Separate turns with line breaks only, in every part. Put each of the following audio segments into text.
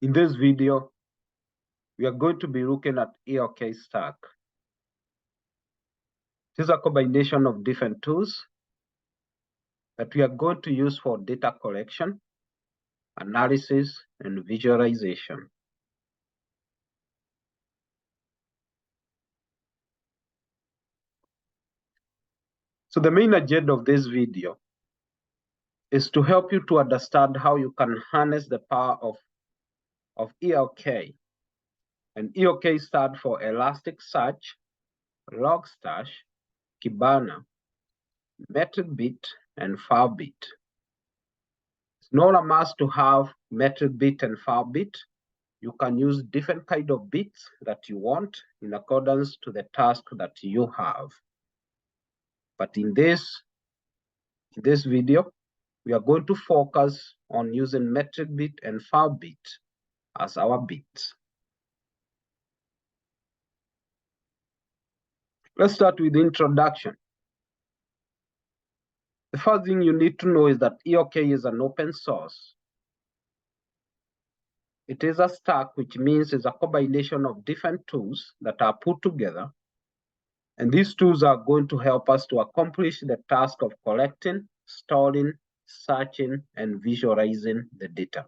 In this video, we are going to be looking at ELK stack. This is a combination of different tools that we are going to use for data collection, analysis, and visualization. So the main agenda of this video is to help you to understand how you can harness the power of ELK. And ELK stands for Elasticsearch, Logstash, Kibana, Metricbeat, and Filebeat. It's not a must to have Metricbeat and Filebeat. You can use different kind of bits that you want in accordance to the task that you have. But in this video, we are going to focus on using Metricbeat and Filebeat as our bits. Let's start with the introduction. The first thing you need to know is that ELK is an open source. It is a stack, which means it's a combination of different tools that are put together. And these tools are going to help us to accomplish the task of collecting, storing, searching, and visualizing the data.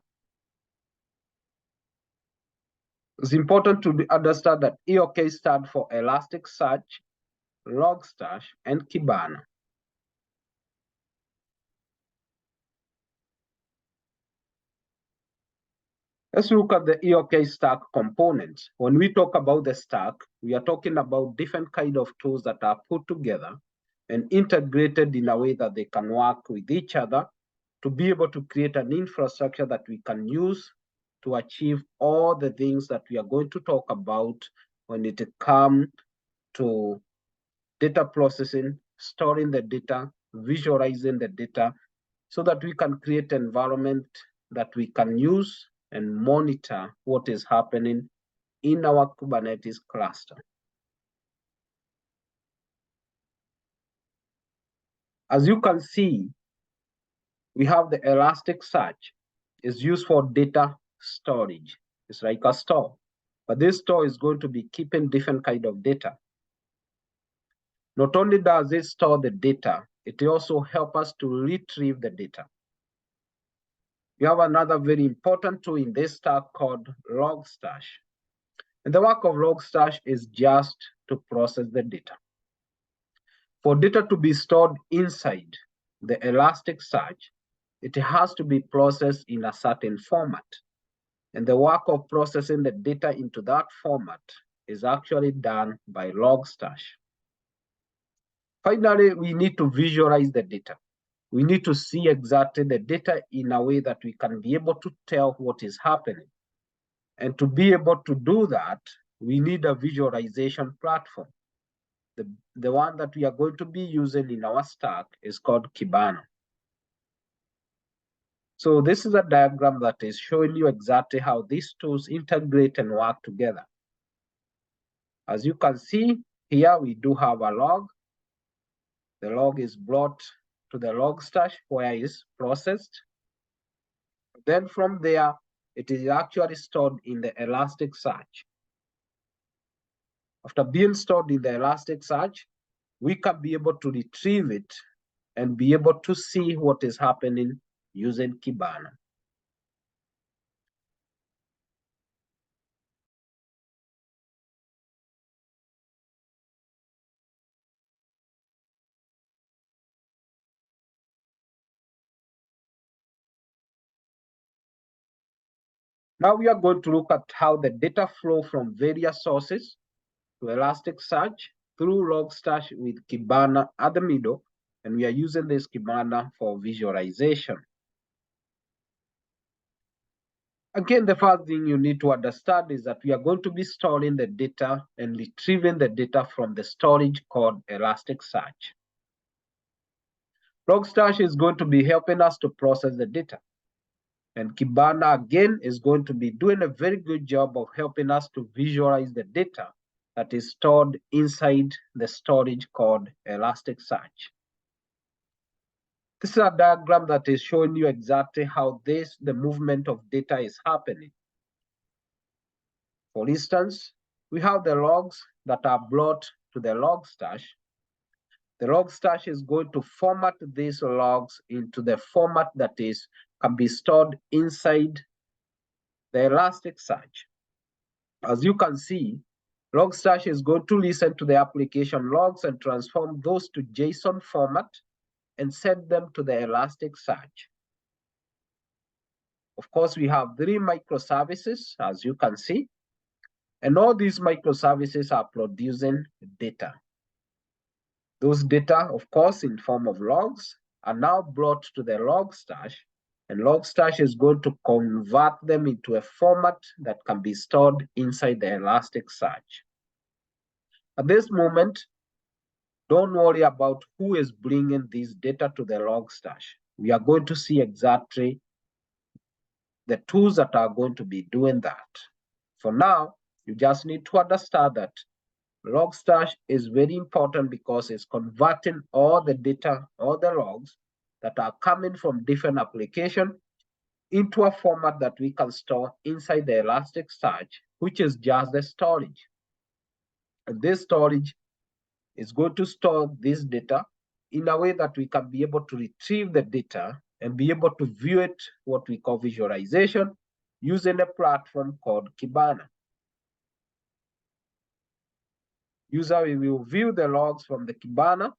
It's important to understand that ELK stands for Elasticsearch, Logstash, and Kibana. Let's look at the ELK stack components. When we talk about the stack, we are talking about different kind of tools that are put together and integrated in a way that they can work with each other to be able to create an infrastructure that we can use to achieve all the things that we are going to talk about when it comes to data processing, storing the data, visualizing the data, so that we can create an environment that we can use and monitor what is happening in our Kubernetes cluster. As you can see, we have the Elasticsearch. It's used for data storage. It's like a store, but this store is going to be keeping different kind of data. Not only does it store the data, it also helps us to retrieve the data. We have another very important tool in this stack called Logstash. And the work of Logstash is just to process the data. For data to be stored inside the Elasticsearch, it has to be processed in a certain format. And the work of processing the data into that format is actually done by Logstash. Finally, we need to visualize the data. We need to see exactly the data in a way that we can be able to tell what is happening. And to be able to do that, we need a visualization platform. The one that we are going to be using in our stack is called Kibana. So this is a diagram that is showing you exactly how these tools integrate and work together. As you can see here, we do have a log. The log is brought to the Logstash where it is processed. Then from there, it is actually stored in the Elasticsearch. After being stored in the Elasticsearch, we can be able to retrieve it and be able to see what is happening using Kibana. Now we are going to look at how the data flow from various sources to Elasticsearch through Logstash with Kibana at the middle, and we are using this Kibana for visualization. Again, the first thing you need to understand is that we are going to be storing the data and retrieving the data from the storage called Elasticsearch. Logstash is going to be helping us to process the data. And Kibana, again, is going to be doing a very good job of helping us to visualize the data that is stored inside the storage called Elasticsearch. This is a diagram that is showing you exactly how the movement of data is happening. For instance, we have the logs that are brought to the Logstash. The Logstash is going to format these logs into the format that can be stored inside the Elasticsearch. As you can see, Logstash is going to listen to the application logs and transform those to JSON format and send them to the Elasticsearch. Of course, we have 3 microservices, as you can see, and all these microservices are producing data. Those data, of course, in form of logs, are now brought to the Logstash, and Logstash is going to convert them into a format that can be stored inside the Elasticsearch. At this moment, don't worry about who is bringing this data to the Logstash. We are going to see exactly the tools that are going to be doing that. For now, you just need to understand that Logstash is very important because it's converting all the data, all the logs that are coming from different applications into a format that we can store inside the Elasticsearch, which is just the storage. And this storage is going to store this data in a way that we can be able to retrieve the data and be able to view it, what we call visualization, using a platform called Kibana. User will view the logs from the Kibana,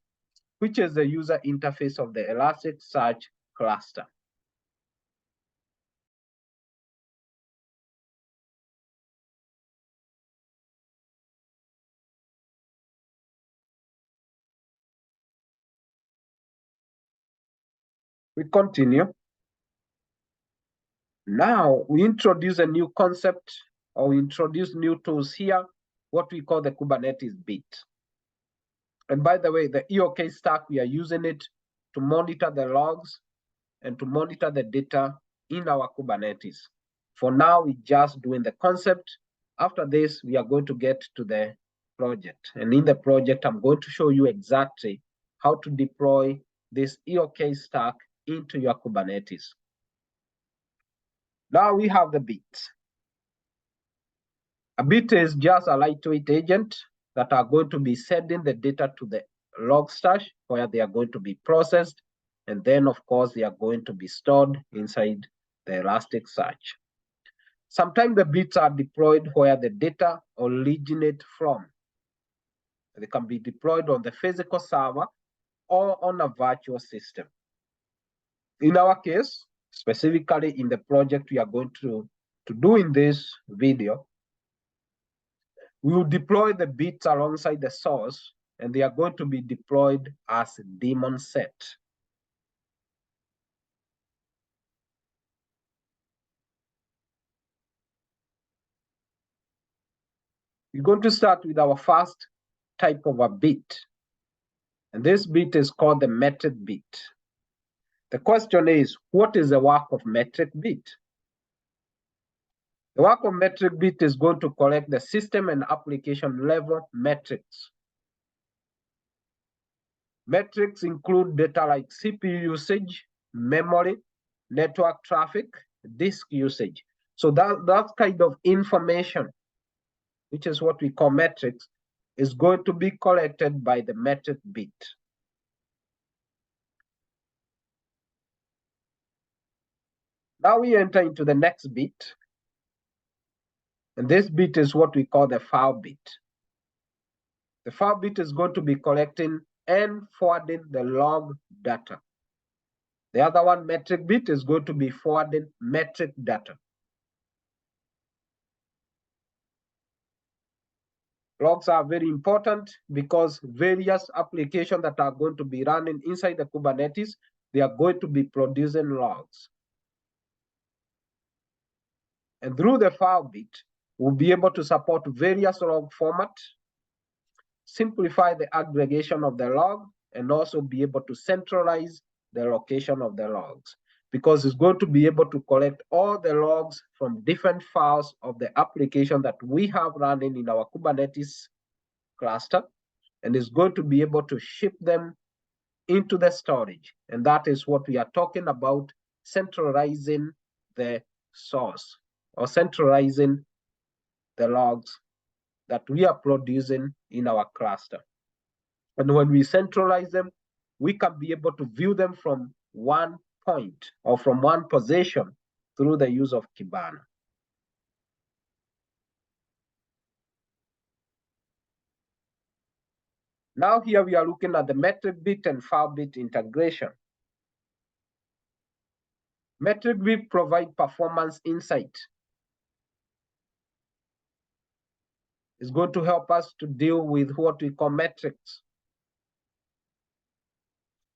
which is the user interface of the Elasticsearch cluster. We continue. Now we introduce a new concept, or we introduce new tools here, what we call the Kubernetes beat. And by the way, the ELK stack, we are using it to monitor the logs and to monitor the data in our Kubernetes. For now, we're just doing the concept. After this, we are going to get to the project. And in the project, I'm going to show you exactly how to deploy this ELK stack into your Kubernetes. Now we have the beat. A beat is just a lightweight agent that are going to be sending the data to the Logstash where they are going to be processed. And then, of course, they are going to be stored inside the Elasticsearch. Sometimes the bits are deployed where the data originate from. They can be deployed on the physical server or on a virtual system. In our case, specifically in the project we are going to do in this video, we will deploy the bits alongside the source, and they are going to be deployed as daemon set. We're going to start with our first type of a bit. And this bit is called the Metricbeat. The question is, what is the work of Metricbeat? The work of Metricbeat is going to collect the system and application level metrics. Metrics include data like CPU usage, memory, network traffic, disk usage. So that kind of information, which is what we call metrics, is going to be collected by the Metricbeat. Now we enter into the next bit. And this bit is what we call the Filebeat. The Filebeat is going to be collecting and forwarding the log data. The other one, Metricbeat, is going to be forwarding metric data. Logs are very important because various applications that are going to be running inside the Kubernetes, they are going to be producing logs. And through the Filebeat, we'll be able to support various log formats, simplify the aggregation of the log, and also be able to centralize the location of the logs, because it's going to be able to collect all the logs from different files of the application that we have running in our Kubernetes cluster, and is going to be able to ship them into the storage. And that is what we are talking about, centralizing the source, or centralizing the logs that we are producing in our cluster. And when we centralize them, we can be able to view them from one point or from one position through the use of Kibana. Now here we are looking at the Metricbeat and Filebeat integration. Metricbeat provides performance insight. It's going to help us to deal with what we call metrics.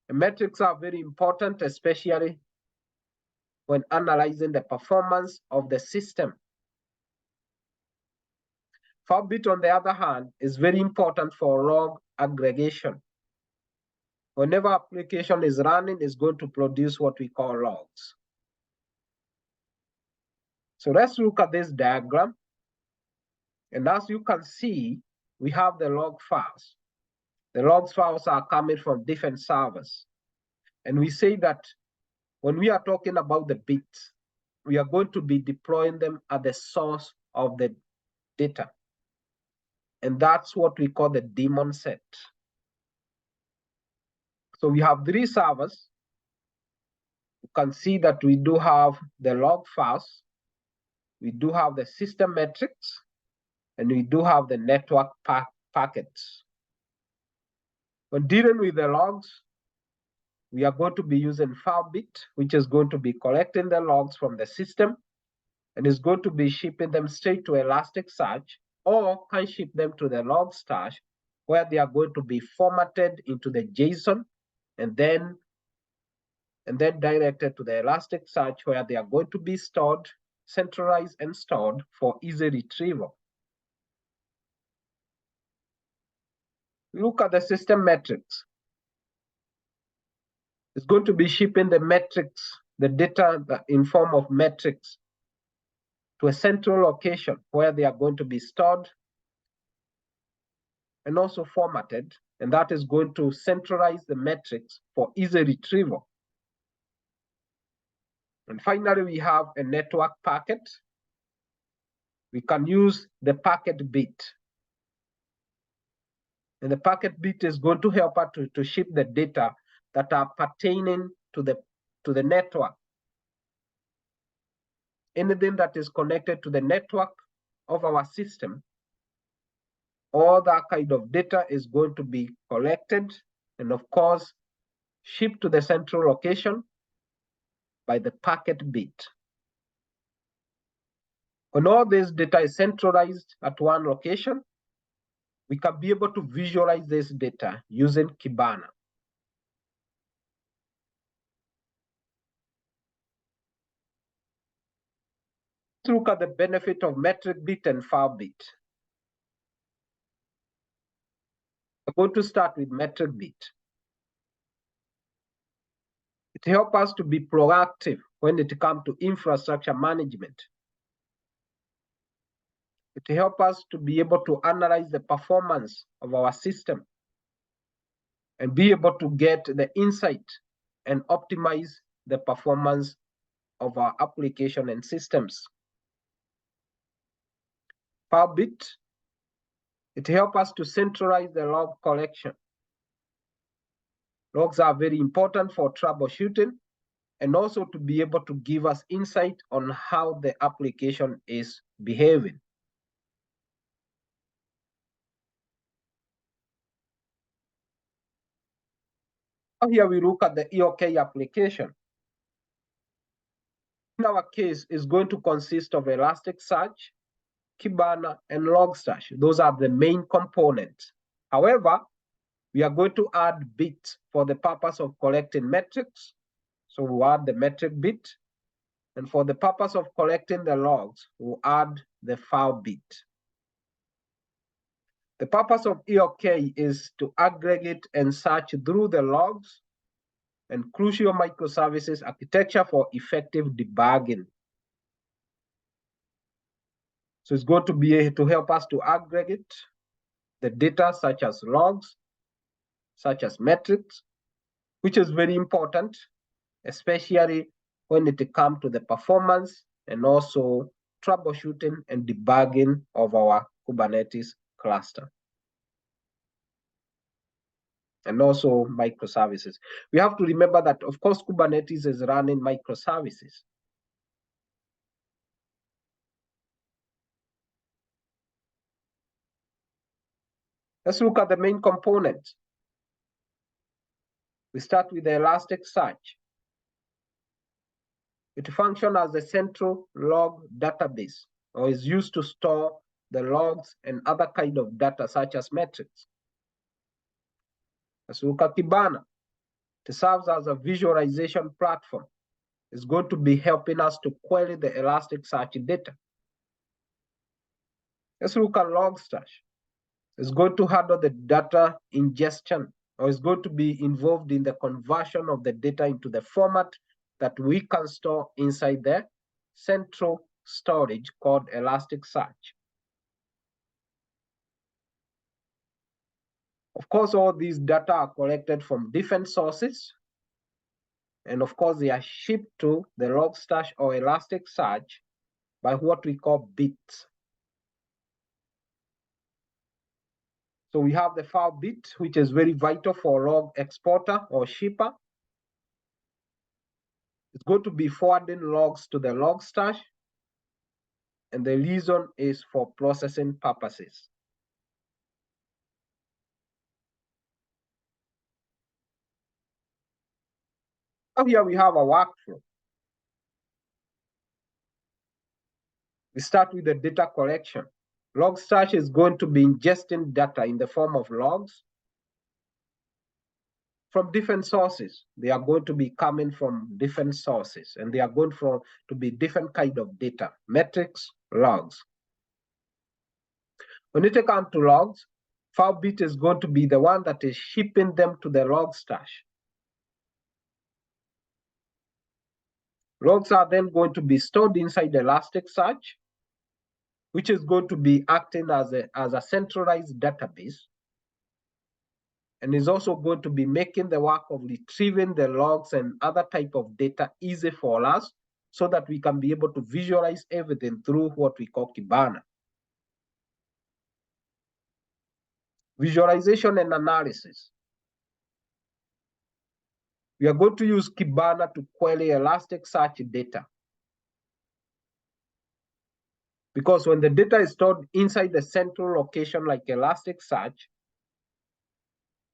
And metrics are very important, especially when analyzing the performance of the system. Filebeat, on the other hand, is very important for log aggregation. Whenever application is running, it's going to produce what we call logs. So let's look at this diagram. And as you can see, we have the log files. The logs files are coming from different servers. And we say that when we are talking about the bits, we are going to be deploying them at the source of the data. And that's what we call the daemon set. So we have 3 servers. You can see that we do have the log files, we do have the system metrics, and we do have the network packets. When dealing with the logs, we are going to be using Filebeat, which is going to be collecting the logs from the system and is going to be shipping them straight to Elasticsearch, or can ship them to the Logstash, where they are going to be formatted into the JSON and then directed to the Elasticsearch, where they are going to be stored, centralized, and stored for easy retrieval. Look at the system metrics. It's going to be shipping the metrics, the data in form of metrics, to a central location where they are going to be stored and also formatted, and that is going to centralize the metrics for easy retrieval. And finally, we have a network packet. We can use the packet bit. And the packet bit is going to help us to ship the data that are pertaining to the network. Anything that is connected to the network of our system, all that kind of data is going to be collected and, of course, shipped to the central location by the packet bit. When all this data is centralized at one location, we can be able to visualize this data using Kibana. Let's look at the benefit of Metricbeat and Filebeat. We're going to start with Metricbeat. It helps us to be proactive when it comes to infrastructure management. It helps us to be able to analyze the performance of our system and be able to get the insight and optimize the performance of our application and systems. Filebeat, it helps us to centralize the log collection. Logs are very important for troubleshooting and also to be able to give us insight on how the application is behaving. Here we look at the ELK application. In our case, it's going to consist of Elasticsearch, Kibana, and Logstash. Those are the main components. However, we are going to add bits for the purpose of collecting metrics. So we'll add the Metricbeat. And for the purpose of collecting the logs, we'll add the Filebeat. The purpose of ELK is to aggregate and search through the logs and crucial microservices architecture for effective debugging. So it's going to be to help us to aggregate the data such as logs, such as metrics, which is very important, especially when it comes to the performance and also troubleshooting, and debugging of our Kubernetes cluster. And also microservices. We have to remember that, of course, Kubernetes is running microservices. Let's look at the main components. We start with the Elasticsearch. It functions as a central log database, or is used to store the logs and other kind of data such as metrics. Let's look at Kibana. It serves as a visualization platform. It's going to be helping us to query the Elasticsearch data. Let's look at Logstash. It's going to handle the data ingestion, or is going to be involved in the conversion of the data into the format that we can store inside the central storage called Elasticsearch. Of course, all these data are collected from different sources. And of course, they are shipped to the Logstash or Elasticsearch by what we call bits. So we have the Filebeat, which is very vital for log exporter or shipper. It's going to be forwarding logs to the Logstash, and the reason is for processing purposes. Now here we have a workflow. We start with the data collection. Logstash is going to be ingesting data in the form of logs from different sources. They are going to be coming from different sources, and they are going to be different kind of data, metrics, logs. When you take on to logs, Filebeat is going to be the one that is shipping them to the Logstash. Logs are then going to be stored inside Elasticsearch, which is going to be acting as a centralized database, and is also going to be making the work of retrieving the logs and other type of data easy for us, so that we can be able to visualize everything through what we call Kibana. Visualization and analysis. We are going to use Kibana to query Elasticsearch data. Because when the data is stored inside the central location like Elasticsearch,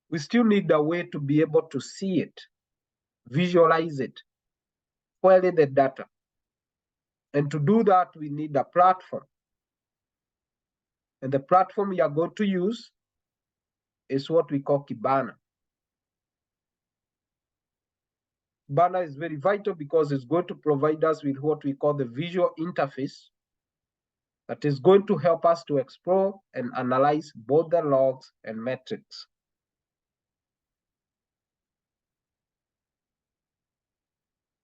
we still need a way to be able to see it, visualize it, query the data. And to do that, we need a platform. And the platform we are going to use is what we call Kibana. Kibana is very vital because it's going to provide us with what we call the visual interface that is going to help us to explore and analyze both the logs and metrics.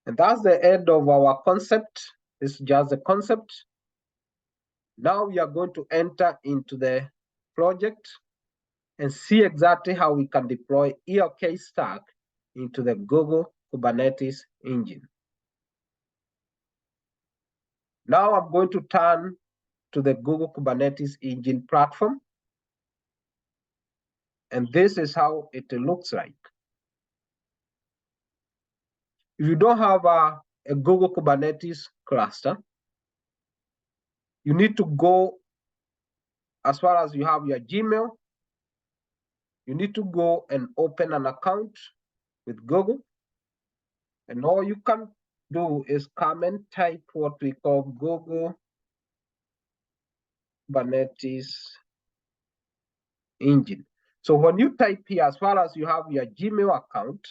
And that's the end of our concept. It's just a concept. Now we are going to enter into the project and see exactly how we can deploy ELK stack into the Google Kubernetes engine. Now I'm going to turn to the Google Kubernetes engine platform. And this is how it looks like. If you don't have a Google Kubernetes cluster, you need to go, as far as you have your Gmail, you need to go and open an account with Google. And all you can do is come and type what we call Google Kubernetes engine. So when you type here, as far as you have your Gmail account,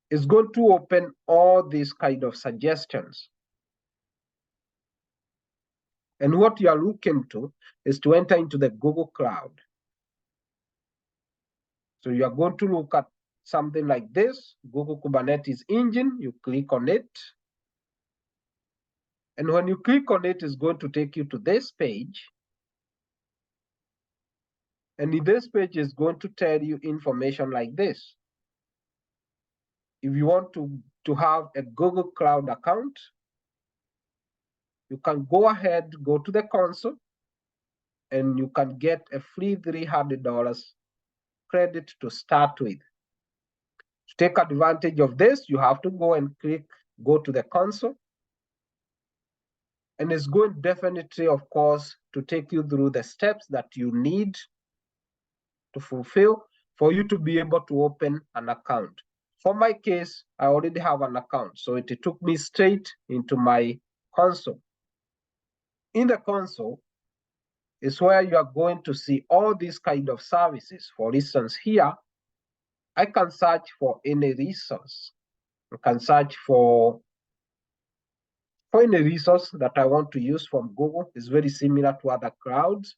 it's going to open all these kind of suggestions. And what you are looking to is to enter into the Google Cloud. So you are going to look at something like this, Google Kubernetes engine, you click on it. And when you click on it, it's going to take you to this page. And in this page is going to tell you information like this. If you want to have a Google Cloud account, you can go ahead, go to the console, and you can get a free $300 credit to start with. To take advantage of this, you have to go and go to the console. And it's going definitely, of course, to take you through the steps that you need to fulfill for you to be able to open an account. For my case, I already have an account, so it took me straight into my console. In the console is where you are going to see all these kind of services. For instance, here, I can search for any resource. I can search for any resource that I want to use from Google. It's very similar to other clouds.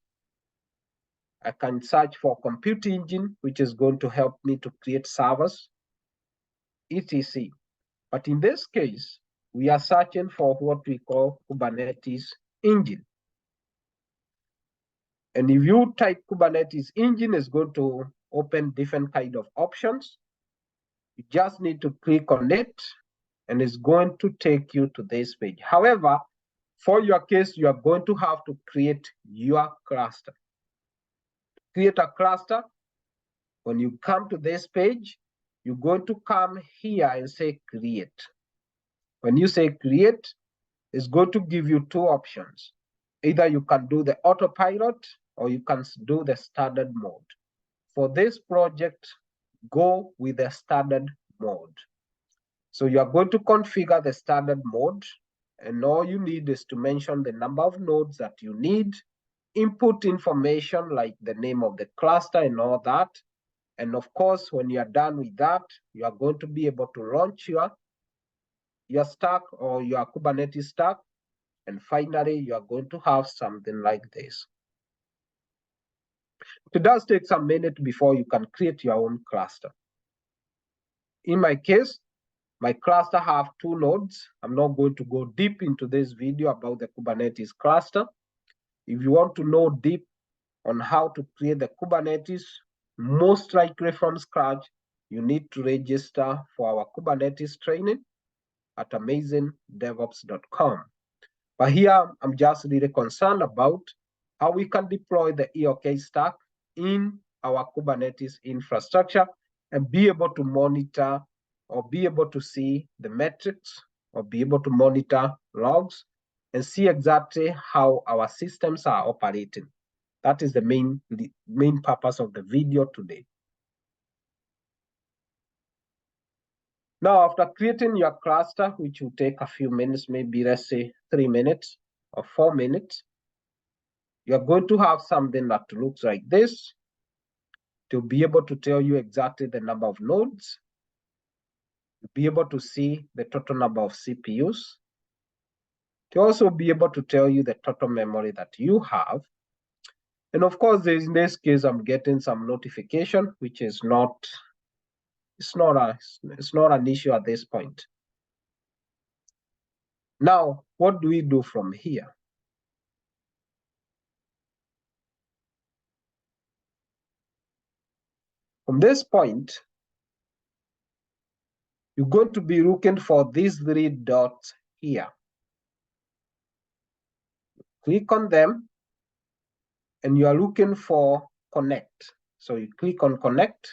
I can search for compute engine, which is going to help me to create servers, etc. But in this case, we are searching for what we call Kubernetes engine. And if you type Kubernetes engine, it's going to open different kind of options. You just need to click on it, and it's going to take you to this page. However, for your case, you are going to have to create your cluster. Create a cluster. When you come to this page, you're going to come here and say create. When you say create, it's going to give you two options. Either you can do the autopilot or you can do the standard mode. For this project, go with the standard mode. So you are going to configure the standard mode, and all you need is to mention the number of nodes that you need, input information like the name of the cluster and all that. And of course, when you are done with that, you are going to be able to launch your stack or your Kubernetes stack. And finally, you are going to have something like this. It does take some minutes before you can create your own cluster. In my case, my cluster have 2 nodes. I'm not going to go deep into this video about the Kubernetes cluster. If you want to know deep on how to create the Kubernetes, most likely from scratch, you need to register for our Kubernetes training at Amazingdevops.com. But here, I'm just really concerned about how we can deploy the ELK stack in our Kubernetes infrastructure and be able to monitor or be able to see the metrics or be able to monitor logs and see exactly how our systems are operating. That is the main purpose of the video today. Now, after creating your cluster, which will take a few minutes, maybe let's say 3 minutes or 4 minutes, you're going to have something that looks like this to be able to tell you exactly the number of nodes, to be able to see the total number of CPUs, to also be able to tell you the total memory that you have. And of course, in this case, I'm getting some notification, which is not an issue at this point. Now, what do we do from here? From this point, you're going to be looking for these 3 dots here. Click on them, and you are looking for connect. So you click on connect,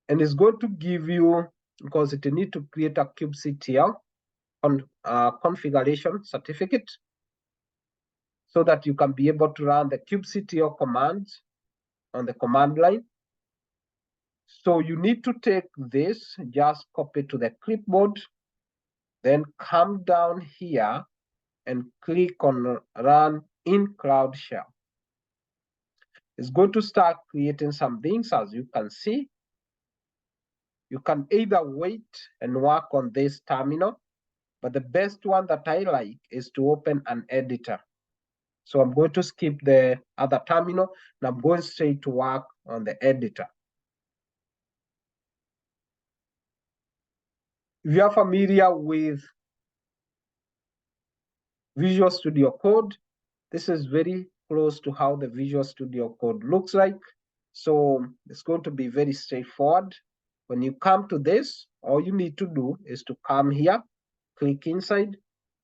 and it's going to give you, because it need to create a kubectl configuration certificate so that you can be able to run the kubectl commands on the command line. So you need to take this, just copy to the clipboard, then come down here and click on run in Cloud Shell. It's going to start creating some things, as you can see. You can either wait and work on this terminal, but the best one that I like is to open an editor. So I'm going to skip the other terminal, and I'm going straight to work on the editor. If you are familiar with Visual Studio Code, this is very close to how the Visual Studio Code looks like. So it's going to be very straightforward. When you come to this, all you need to do is to come here, click inside,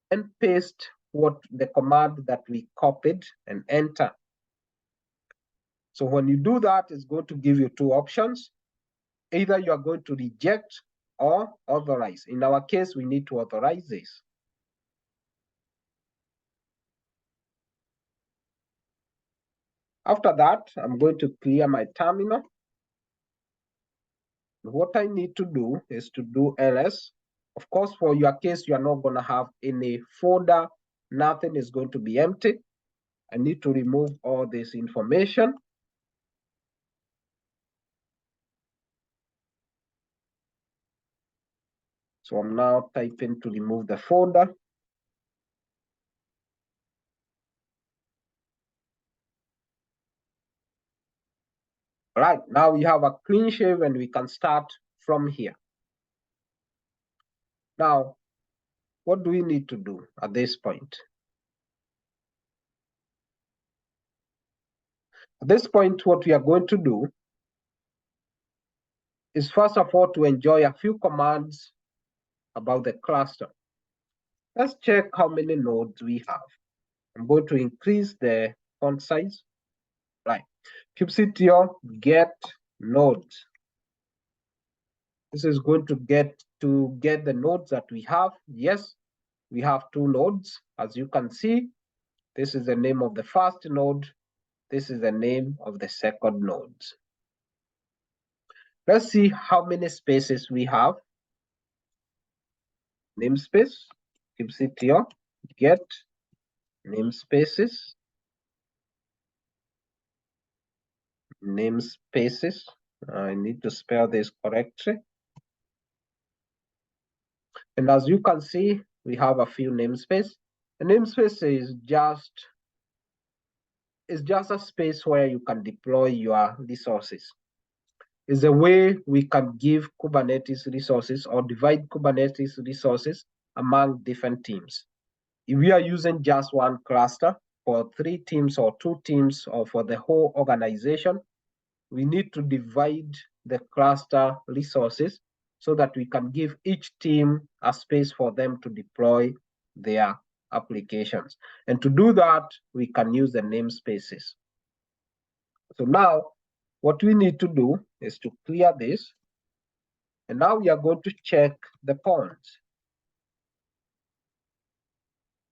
and paste what the command that we copied and enter. So when you do that, it's going to give you two options. Either you are going to reject or authorize. In our case, we need to authorize this. After that, I'm going to clear my terminal. What I need to do is to do ls. Of course, for your case, you are not going to have any folder. Nothing is going to be empty. I need to remove all this information. So I'm now typing to remove the folder. All right, now we have a clean shave and we can start from here. Now, what do we need to do at this point? At this point, what we are going to do is first of all to enjoy a few commands about the cluster. Let's check how many nodes we have. I'm going to increase the font size. Right. kubectl get nodes. This is going to get the nodes that we have. Yes, we have two nodes. As you can see, this is the name of the first node. This is the name of the second node. Let's see how many spaces we have. Namespace, kubectl get namespaces. Namespaces. I need to spell this correctly. And as you can see, we have a few namespace. A namespace is just a space where you can deploy your resources. It's a way we can give Kubernetes resources or divide Kubernetes resources among different teams. If we are using just one cluster for 3 teams or 2 teams or for the whole organization, we need to divide the cluster resources so that we can give each team a space for them to deploy their applications. And to do that, we can use the namespaces. So now, what we need to do is to clear this. And now we are going to check the points.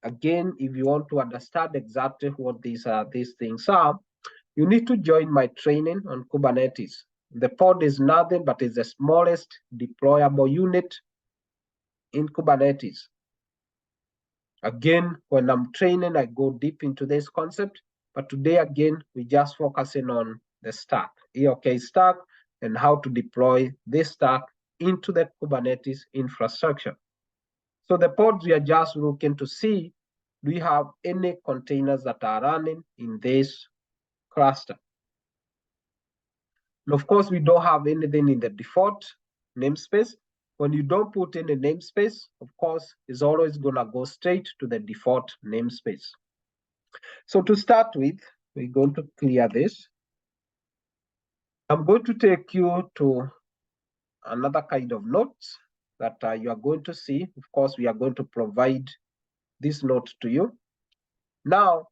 Again, if you want to understand exactly what these things are, you need to join my training on Kubernetes. The pod is nothing but is the smallest deployable unit in Kubernetes. Again, when I'm training, I go deep into this concept. But today, again, we're just focusing on the stack, ELK stack, and how to deploy this stack into the Kubernetes infrastructure. So the pods, we are just looking to see, do we have any containers that are running in this cluster? And of course, we don't have anything in the default namespace. When you don't put in a namespace, of course, it's always going to go straight to the default namespace. So to start with, we're going to clear this. I'm going to take you to another kind of notes that you are going to see. Of course, we are going to provide this note to you. Now,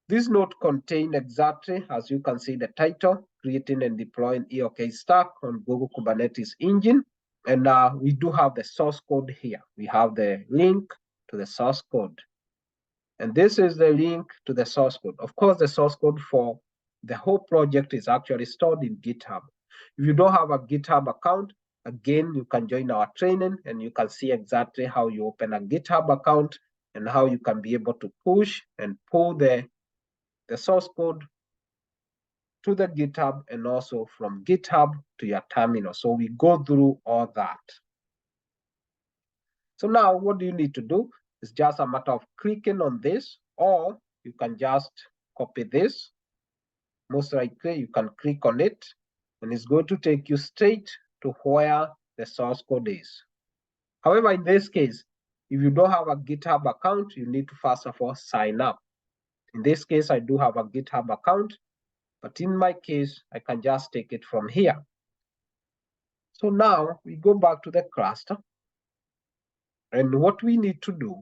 this note contains exactly, as you can see, the title, creating and deploying ELK stack on Google Kubernetes engine. And we do have the source code here. We have the link to the source code. And this is the link to the source code. Of course, the source code for the whole project is actually stored in GitHub. If you don't have a GitHub account, again, you can join our training and you can see exactly how you open a GitHub account and how you can be able to push and pull the source code to the GitHub and also from GitHub to your terminal. So we go through all that. So now what do you need to do? It's just a matter of clicking on this, or you can just copy this. Most likely you can click on it and it's going to take you straight to where the source code is. However, in this case, if you don't have a GitHub account, you need to first of all sign up. In this case, I do have a GitHub account, but in my case, I can just take it from here. So now we go back to the cluster. And what we need to do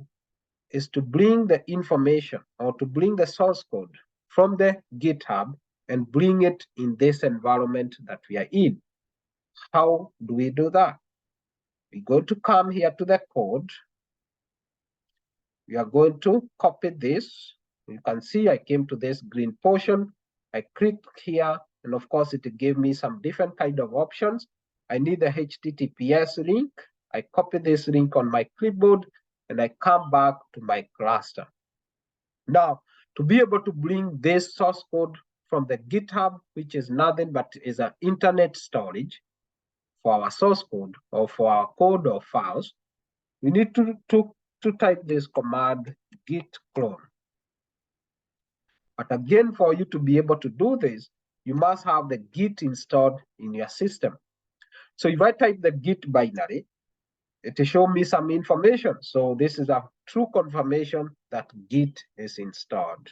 is to bring the information or to bring the source code from the GitHub and bring it in this environment that we are in. How do we do that? We're going to come here to the code. We are going to copy this. You can see I came to this green portion. I clicked here, and of course, it gave me some different kind of options. I need the HTTPS link. I copy this link on my clipboard, and I come back to my cluster. Now, to be able to bring this source code from the GitHub, which is nothing but is an internet storage for our source code or for our code or files, we need to type this command git clone. But again, for you to be able to do this, you must have the Git installed in your system. So if I type the Git binary, it will show me some information. So this is a true confirmation that Git is installed.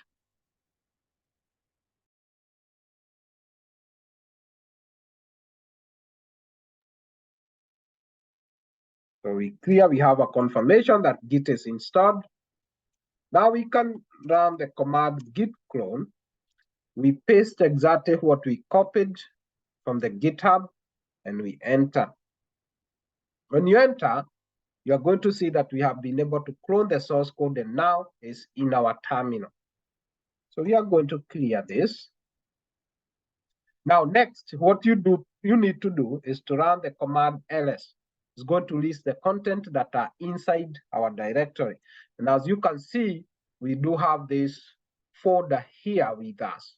So we have a confirmation that Git is installed. Now we can run the command git clone. We paste exactly what we copied from the GitHub and we enter. When you enter, you're going to see that we have been able to clone the source code and now is in our terminal. So we are going to clear this. Now next, what you need to do is to run the command ls. It's going to list the content that are inside our directory. And as you can see, we do have this folder here with us.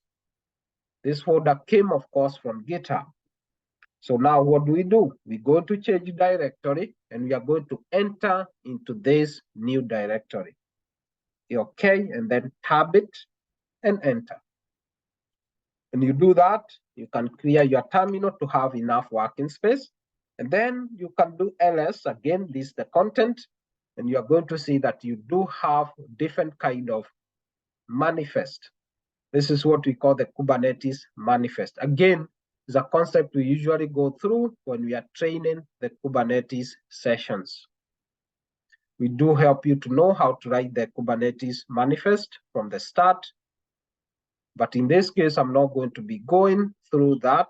This folder came, of course, from GitHub. So now what do? We go to change directory and we are going to enter into this new directory. Okay, and then tab it and enter. When you do that, you can clear your terminal to have enough working space. And then you can do ls, again, list the content, and you are going to see that you do have different kind of manifest. This is what we call the Kubernetes manifest. Again, it's a concept we usually go through when we are training the Kubernetes sessions. We do help you to know how to write the Kubernetes manifest from the start. But in this case, I'm not going to be going through that.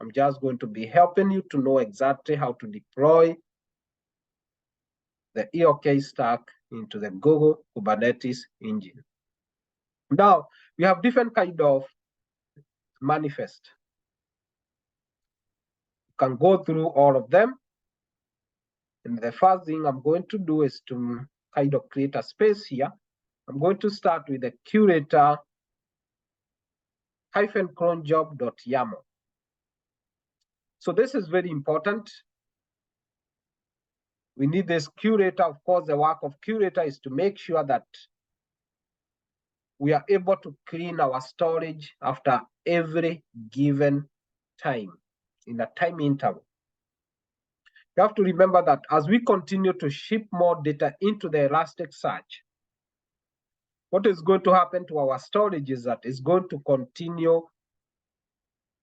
I'm just going to be helping you to know exactly how to deploy the ELK stack into the Google Kubernetes engine. Now, we have different kind of manifest. You can go through all of them. And the first thing I'm going to do is to kind of create a space here. I'm going to start with the curator -cronjob.yaml. So this is very important. We need this curator. Of course, the work of curator is to make sure that we are able to clean our storage after every given time, in a time interval. You have to remember that as we continue to ship more data into the Elasticsearch, what is going to happen to our storage is that it's going to continue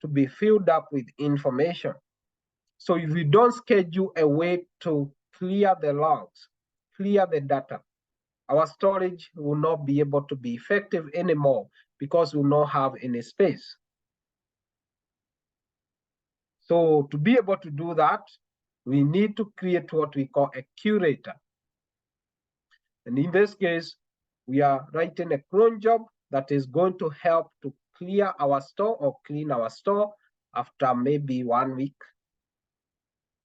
to be filled up with information. So if we don't schedule a way to clear the logs, clear the data, our storage will not be able to be effective anymore because we will not have any space. So to be able to do that, we need to create what we call a curator. And in this case, we are writing a cron job that is going to help to clear our store or clean our store after maybe 1 week,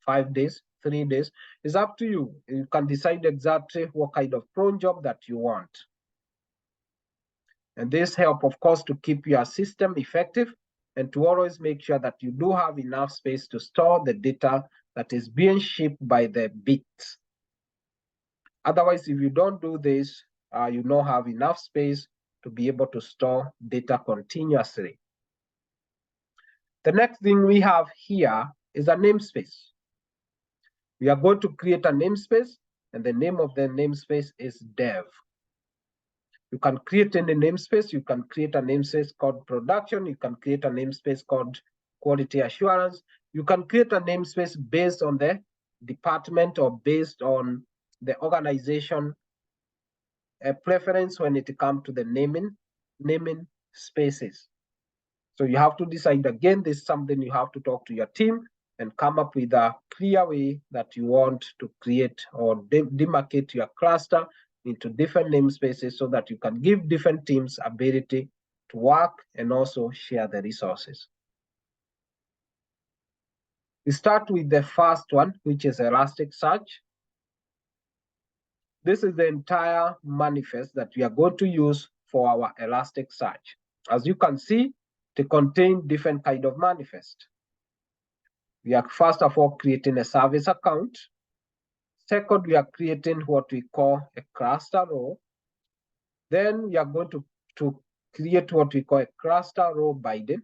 5 days, 3 days. It's up to you. You can decide exactly what kind of cron job that you want. And this helps, of course, to keep your system effective and to always make sure that you do have enough space to store the data that is being shipped by the bits. Otherwise, if you don't do this, you don't have enough space to be able to store data continuously. The next thing we have here is a namespace. We are going to create a namespace, and the name of the namespace is dev. You can create any namespace. You can create a namespace called production. You can create a namespace called quality assurance. You can create a namespace based on the department or based on the organization a preference when it comes to the naming spaces. So you have to decide again, this is something you have to talk to your team and come up with a clear way that you want to create or demarcate your cluster into different namespaces so that you can give different teams ability to work and also share the resources. We start with the first one, which is Elasticsearch. This is the entire manifest that we are going to use for our Elasticsearch. As you can see, they contain different kind of manifest. We are first of all creating a service account. Second, we are creating what we call a cluster row. Then we are going to create what we call a cluster row binding.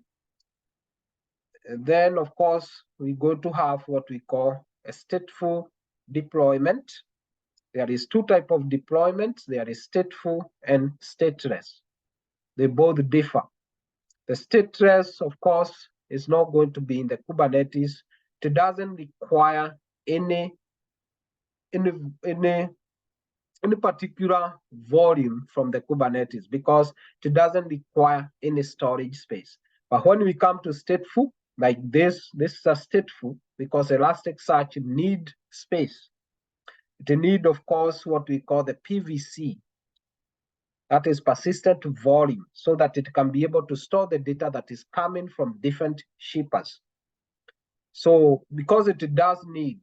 And then, of course, we're going to have what we call a stateful deployment. There is two types of deployments. There is stateful and stateless. They both differ. The stateless, of course, is not going to be in the Kubernetes. It doesn't require any particular volume from the Kubernetes because it doesn't require any storage space. But when we come to stateful, like this is a stateful because Elasticsearch need space. It need, of course, what we call the PVC. That is persistent volume, so that it can be able to store the data that is coming from different shippers. So because it does need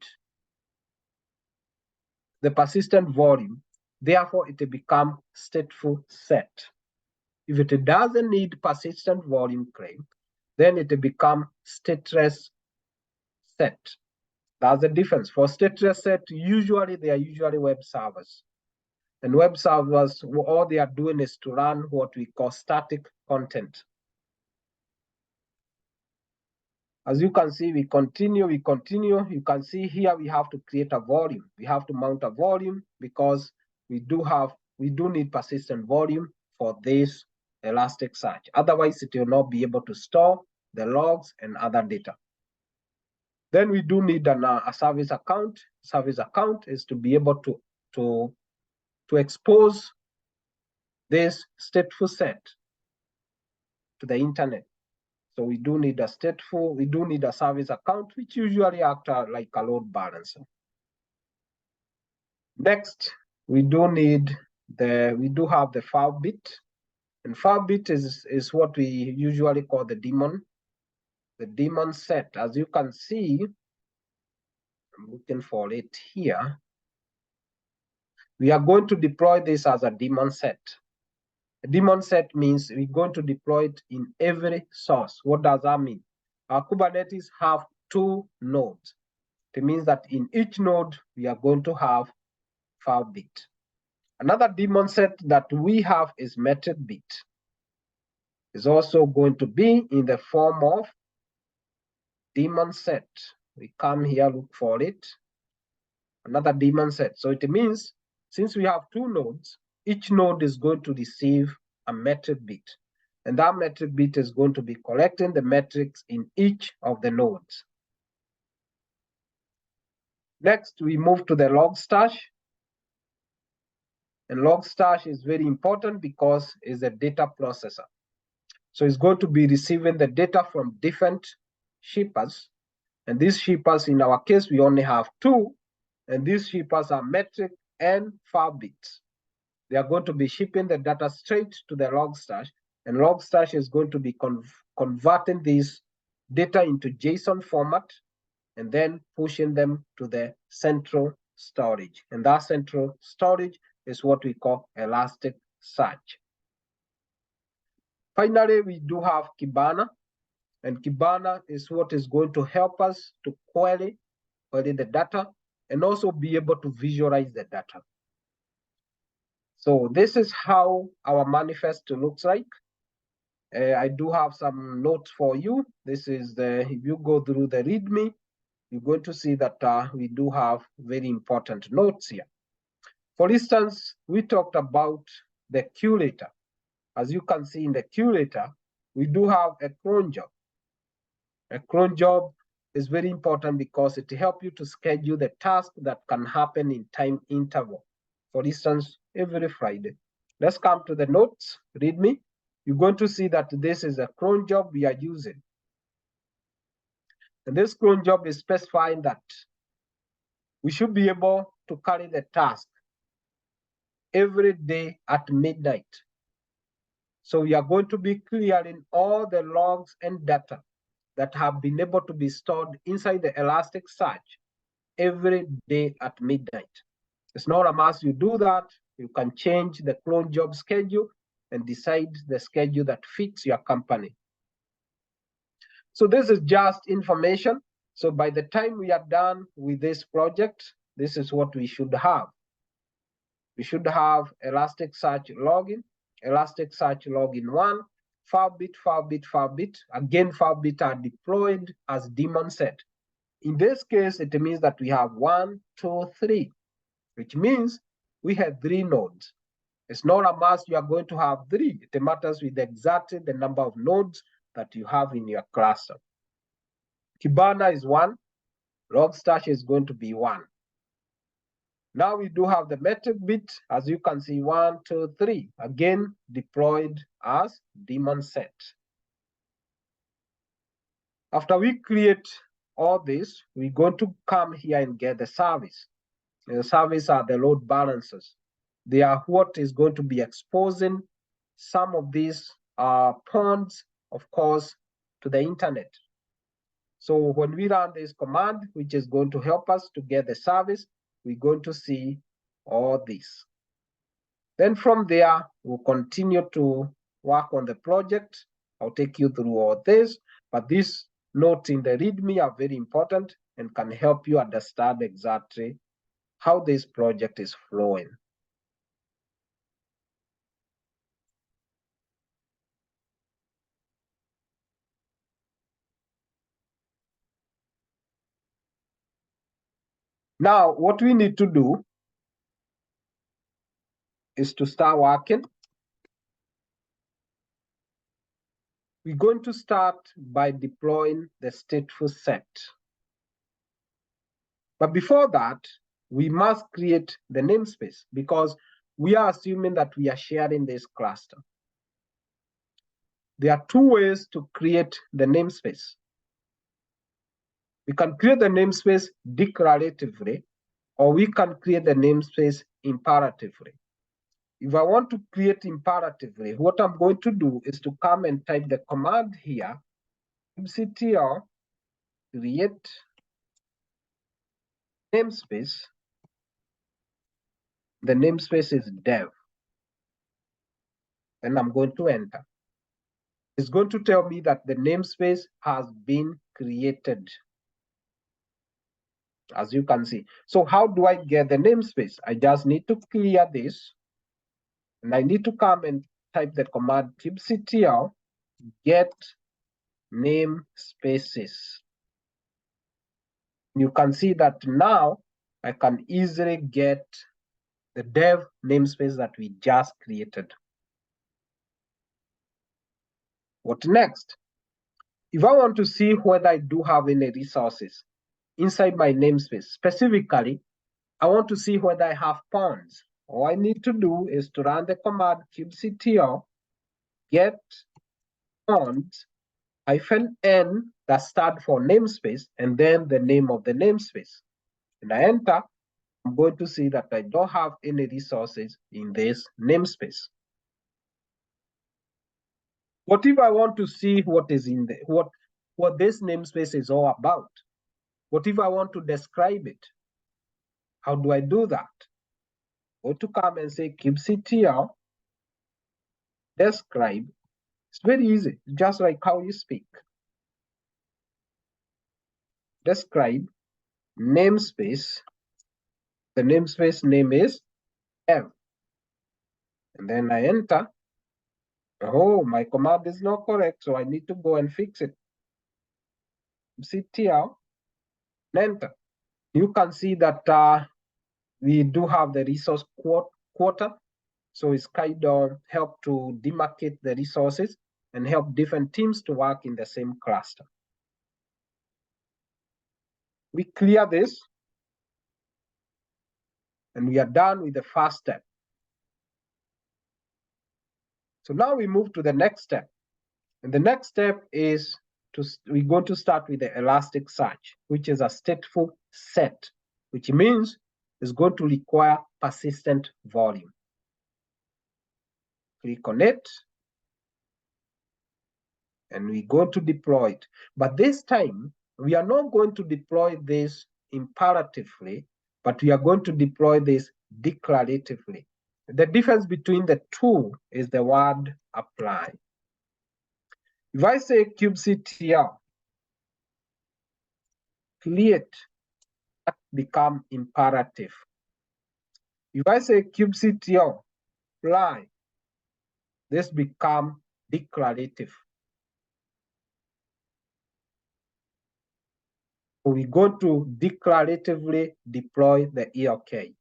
the persistent volume, therefore it become stateful set. If it doesn't need persistent volume claim, then it become stateless set. That's the difference. For stateless set, usually they are usually web servers. And web servers, all they are doing is to run what we call static content. As you can see, we continue. You can see here we have to create a volume. We have to mount a volume because we do need persistent volume for this Elasticsearch. Otherwise, it will not be able to store the logs and other data. Then we do need a service account. Service account is to be able to expose this stateful set to the internet. So we do need a service account, which usually act like a load balancer. Next, we do have the Filebeat. And Filebeat is what we usually call the daemon set. As you can see, I'm looking for it here. We are going to deploy this as a daemon set. A daemon set means we're going to deploy it in every source. What does that mean? Our Kubernetes have 2 nodes. It means that in each node, we are going to have Filebeat. Another daemon set that we have is Metricbeat. It's also going to be in the form of daemon set. We come here, look for it. Another daemon set. So it means since we have 2 nodes, each node is going to receive a Metricbeat. And that Metricbeat is going to be collecting the metrics in each of the nodes. Next, we move to the Logstash. And Logstash is very important because it's a data processor. So it's going to be receiving the data from different shippers. And these shippers, in our case, we only have 2. And these shippers are Metric and Filebeat. They are going to be shipping the data straight to the Logstash. And Logstash is going to be converting this data into JSON format and then pushing them to the central storage. And that central storage is what we call Elasticsearch. Finally, we do have Kibana. And Kibana is what is going to help us to query the data and also be able to visualize the data. So this is how our manifest looks like. I do have some notes for you. This is if you go through the README, you're going to see that we do have very important notes here. For instance, we talked about the curator. As you can see in the curator, we do have a cron job. A cron job is very important because it helps you to schedule the task that can happen in time interval. For instance, every Friday. Let's come to the notes, README. You're going to see that this is a cron job we are using. And this cron job is specifying that we should be able to carry the task every day at midnight. So we are going to be clearing all the logs and data that have been able to be stored inside the Elasticsearch every day at midnight. It's not a must you do that. You can change the clone job schedule and decide the schedule that fits your company. So this is just information. So by the time we are done with this project, this is what we should have. We should have Elasticsearch login, Elasticsearch login 1, Filebeat, Filebeat, Filebeat. Again, Filebeat are deployed as daemon set. In this case, it means that we have 1, 2, 3, which means we have 3 nodes. It's not a must you are going to have 3. It matters with exactly the number of nodes that you have in your cluster. Kibana is 1. Logstash is going to be 1. Now we do have the Metricbeat, as you can see, 1, 2, 3, again deployed as daemon set. After we create all this, we're going to come here and get the service. The service are the load balancers. They are what is going to be exposing some of these ponds, of course, to the internet. So when we run this command, which is going to help us to get the service, we're going to see all this. Then from there, we'll continue to work on the project. I'll take you through all this, but these notes in the README are very important and can help you understand exactly how this project is flowing. Now, what we need to do is to start working. We're going to start by deploying the stateful set. But before that, we must create the namespace because we are assuming that we are sharing this cluster. There are 2 ways to create the namespace. We can create the namespace declaratively, or we can create the namespace imperatively. If I want to create imperatively, what I'm going to do is to come and type the command here, kubectl create namespace. The namespace is dev. And I'm going to enter. It's going to tell me that the namespace has been created, as you can see. So how do I get the namespace? I just need to clear this. And I need to come and type the command kubectl get namespaces. You can see that now I can easily get the dev namespace that we just created. What next? If I want to see whether I do have any resources inside my namespace, specifically, I want to see whether I have ponds. All I need to do is to run the command kubectl get ponds -n that stands for namespace and then the name of the namespace. And I enter, I'm going to see that I don't have any resources in this namespace. What if I want to see what is in the what this namespace is all about? What if I want to describe it? How do I do that? Go to come and say kubectl describe. It's very easy, just like how you speak. Describe namespace. The namespace name is M. And then I enter. Oh, my command is not correct, so I need to go and fix it. kubectl enter. You can see that we do have the resource quota. So it's kind of help to demarcate the resources and help different teams to work in the same cluster. We clear this and we are done with the first step. So now we move to the next step. And the next step is we're going to start with the Elasticsearch, which is a stateful set, which means it's going to require persistent volume. Click on it, and we're going to deploy it. But this time, we are not going to deploy this imperatively, but we are going to deploy this declaratively. The difference between the two is the word apply. If I say kubectl create, that become imperative. If I say kubectl apply, this become declarative. So we go to declaratively deploy the ELK.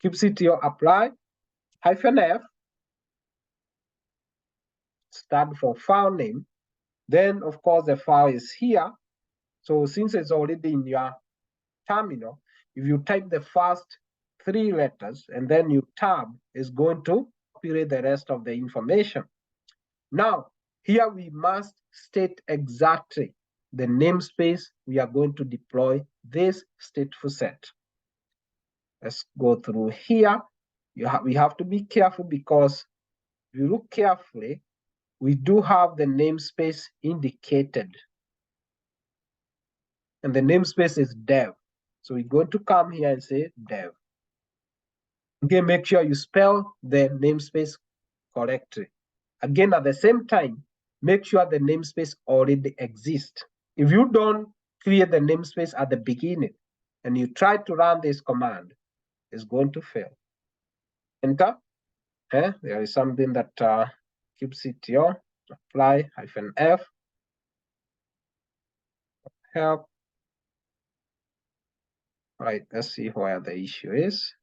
kubectl apply -f stand for file name. Then, of course, the file is here. So since it's already in your terminal, if you type the first 3 letters and then you tab, it's going to populate the rest of the information. Now, here we must state exactly the namespace we are going to deploy this stateful set. Let's go through here. We have to be careful because if you look carefully, we do have the namespace indicated. And the namespace is dev. So we're going to come here and say dev. Again, make sure you spell the namespace correctly. Again, at the same time, make sure the namespace already exists. If you don't create the namespace at the beginning and you try to run this command, it's going to fail. Enter. There is something that kubectl apply -f help. All right, let's see where the issue is.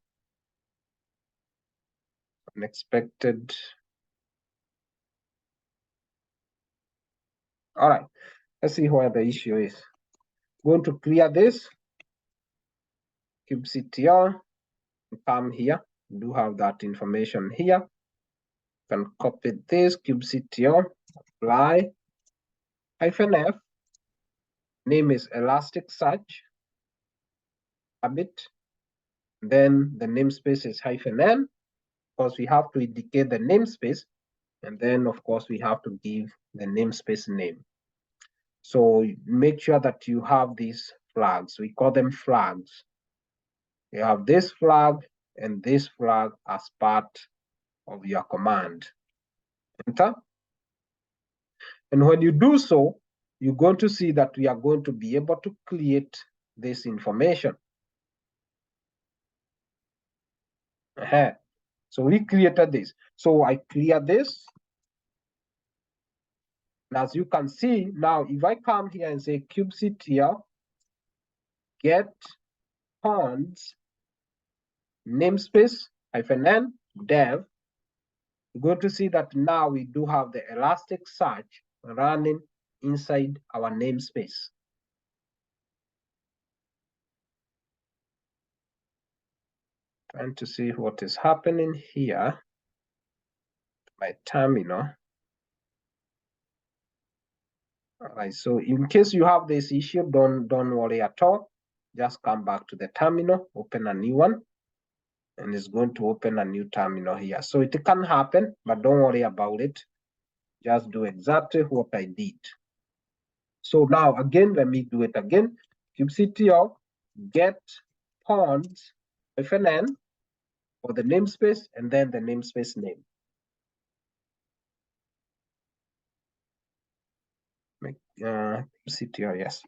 Unexpected. All right, let's see where the issue is. Going to clear this. kubectl, come here. We do have that information here. Can copy this kubectl apply -f. Name is Elasticsearch. Habit. Then the namespace is -n, because we have to indicate the namespace, and then of course we have to give the namespace name. So make sure that you have these flags. We call them flags. You have this flag and this flag as part of your command. Enter. And when you do so, you're going to see that we are going to be able to create this information. So we created this. So I clear this. And as you can see, now if I come here and say kubectl get ponds namespace -n dev, you're going to see that now we do have the Elasticsearch running inside our namespace. Trying to see what is happening here. My terminal. All right, so in case you have this issue, don't worry at all. Just come back to the terminal, open a new one, and it's going to open a new terminal here. So it can happen, but don't worry about it. Just do exactly what I did. So now again, let me do it again. kubectl get ponds -n for the namespace and then the namespace name. kubectl, yes.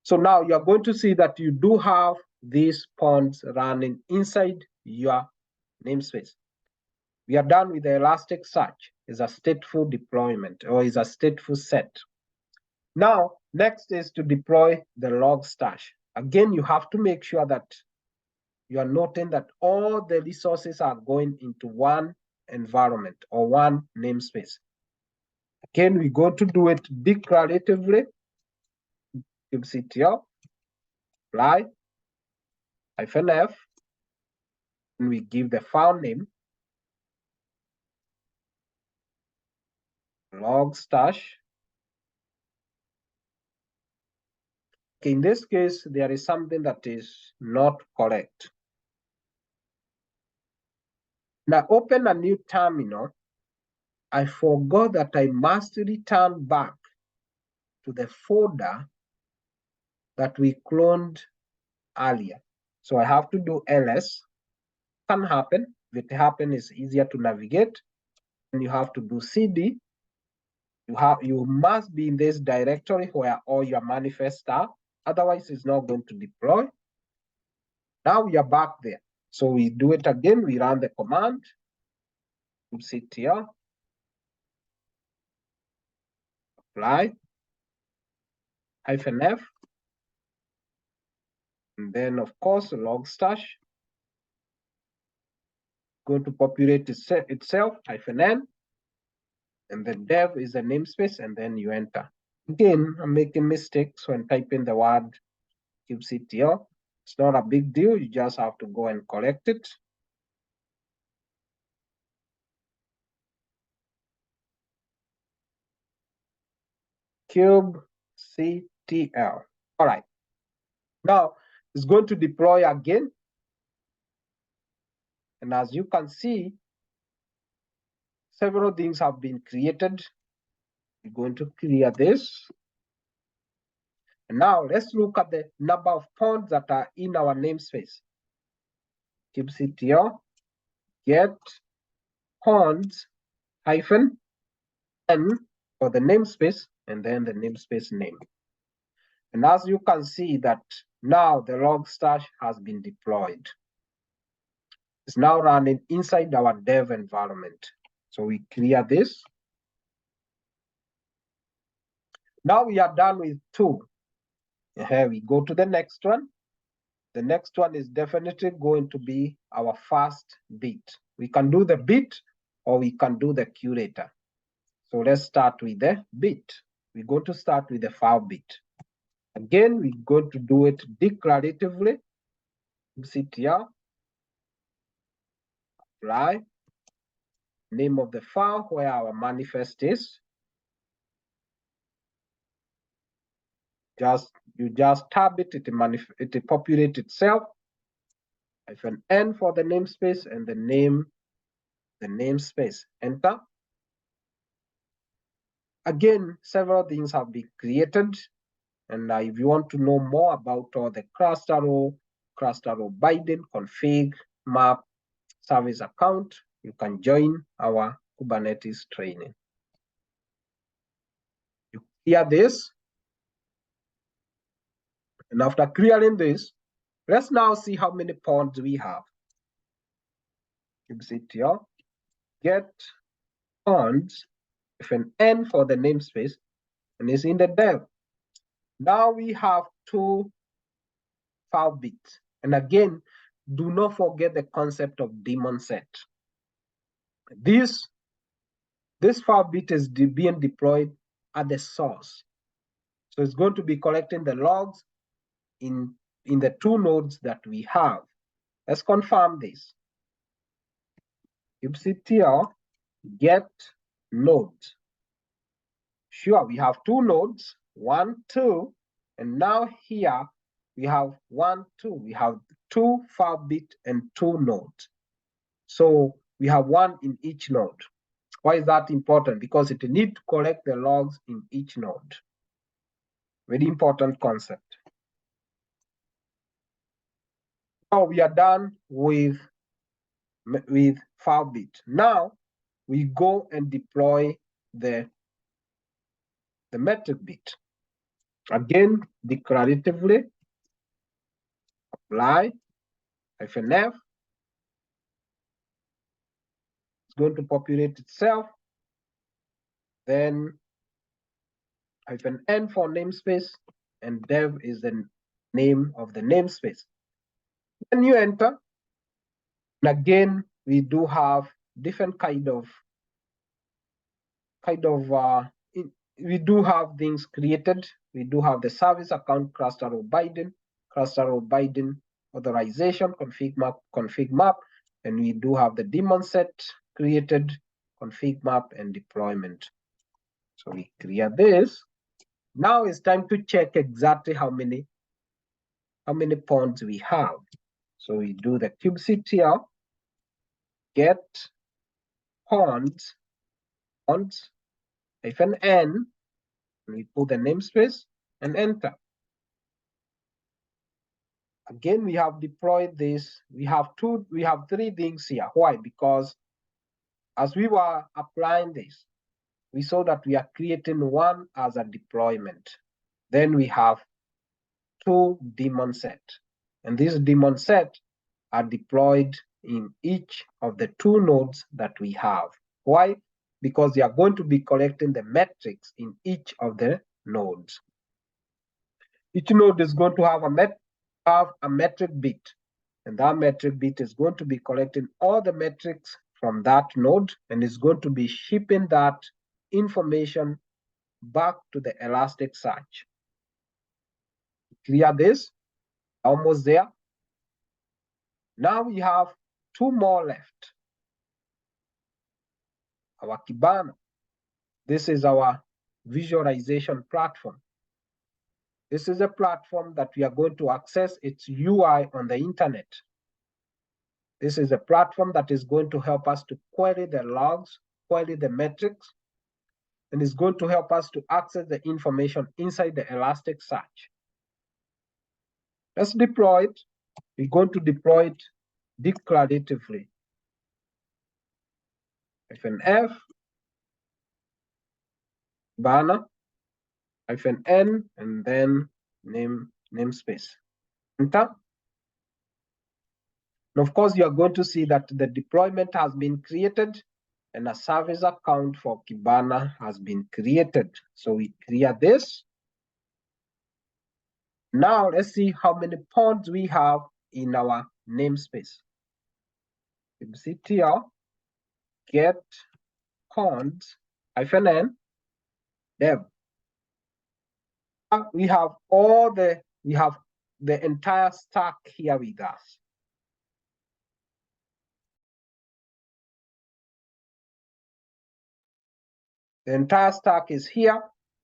So now you're going to see that you do have these ponds running inside your namespace. We are done with the Elasticsearch. It's a stateful deployment, or is a stateful set. Now, next is to deploy the Logstash. Again, you have to make sure that you are noting that all the resources are going into one environment or one namespace. Again, we're going to do it declaratively. kubectl apply -f, and we give the file name. Logstash. Okay, in this case, there is something that is not correct. Now open a new terminal. I forgot that I must return back to the folder that we cloned earlier. So I have to do ls. Can happen. If it happens, it's easier to navigate. And you have to do cd. You must be in this directory where all your manifests are. Otherwise, it's not going to deploy. Now we are back there. So we do it again. We run the command. Ctl apply -f, and then of course Logstash. Going to populate itself -n, and the dev is the namespace, and then you enter. Again, I'm making mistakes when typing the word kubectl. It's not a big deal. You just have to go and correct it. kubectl. All right. Now it's going to deploy again. And as you can see, several things have been created. We're going to clear this. And now let's look at the number of ponds that are in our namespace. kubectl get ponds -n for the namespace, and then the namespace name. And as you can see that now the Logstash has been deployed. It's now running inside our dev environment. So we clear this. Now we are done with 2. Here we go to the next one. The next one is definitely going to be our first bit. We can do the bit or we can do the curator. So let's start with the bit. We're going to start with the Filebeat. Again, we're going to do it declaratively. ctl apply name of the file where our manifest is. You just tab it, it populates itself. -n for the namespace and the namespace. Enter. Again, several things have been created. And if you want to know more about all the cluster row binding, config, map, service account, you can join our Kubernetes training. You clear this. And after clearing this, let's now see how many ponds we have. kubectl get ponds with an n for the namespace, and it's in the dev. Now we have 2 Filebeats. And again, do not forget the concept of daemon set. This Filebeat is being deployed at the source. So it's going to be collecting the logs in the 2 nodes that we have. Let's confirm this. kubectl get nodes. Sure, we have 2 nodes, 1, 2, and now here we have 1, 2. We have 2 Filebeat and 2 nodes. So we have 1 in each node. Why is that important? Because it needs to collect the logs in each node. Very important concept. Now we are done with Filebeat. Now we go and deploy the Metricbeat. Again, declaratively, apply -f. It's going to populate itself. Then -n for namespace, and dev is the name of the namespace. Then you enter. And again, we do have different we do have things created. We do have the service account cluster row binding authorization, config map, and we do have the daemon set created, config map, and deployment. So we clear this. Now it's time to check exactly how many points we have. So we do the kubectl get points hyphen n, and we put the namespace and enter. Again, we have deployed this. We have three things here. Why? Because as we were applying this, we saw that we are creating one as a deployment. Then we have two daemon set. And these daemon set are deployed in each of the two nodes that we have. Why? Because they are going to be collecting the metrics in each of the nodes. Each node is going to have a Metricbeat, and that Metricbeat is going to be collecting all the metrics from that node and is going to be shipping that information back to the Elasticsearch. Clear this? Almost there. Now we have two more left. Our Kibana. This is our visualization platform. This is a platform that we are going to access its UI on the internet. This is a platform that is going to help us to query the logs, query the metrics, and is going to help us to access the information inside the Elasticsearch. Let's deploy it. We're going to deploy it declaratively. -F, banner, -N, and then namespace. Enter. And of course, you are going to see that the deployment has been created and a service account for Kibana has been created. So we clear this. Now let's see how many pods we have in our namespace. kubectl get pods -n dev. We have the entire stack here with us. The entire stack is here.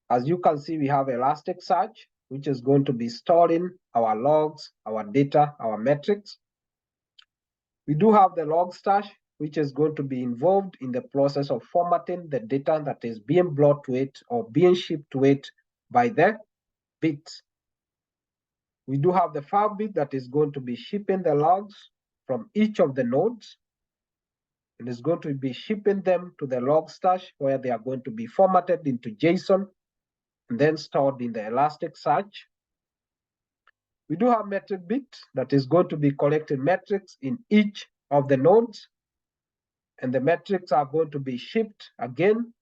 As you can see, we have Elasticsearch, which is going to be storing our logs, our data, our metrics. We do have the Logstash, which is going to be involved in the process of formatting the data that is being brought to it or being shipped to it by the bits. We do have the Filebeat that is going to be shipping the logs from each of the nodes and is going to be shipping them to the Logstash where they are going to be formatted into JSON and then stored in the Elasticsearch. We do have Metricbeat that is going to be collecting metrics in each of the nodes, and the metrics are going to be shipped again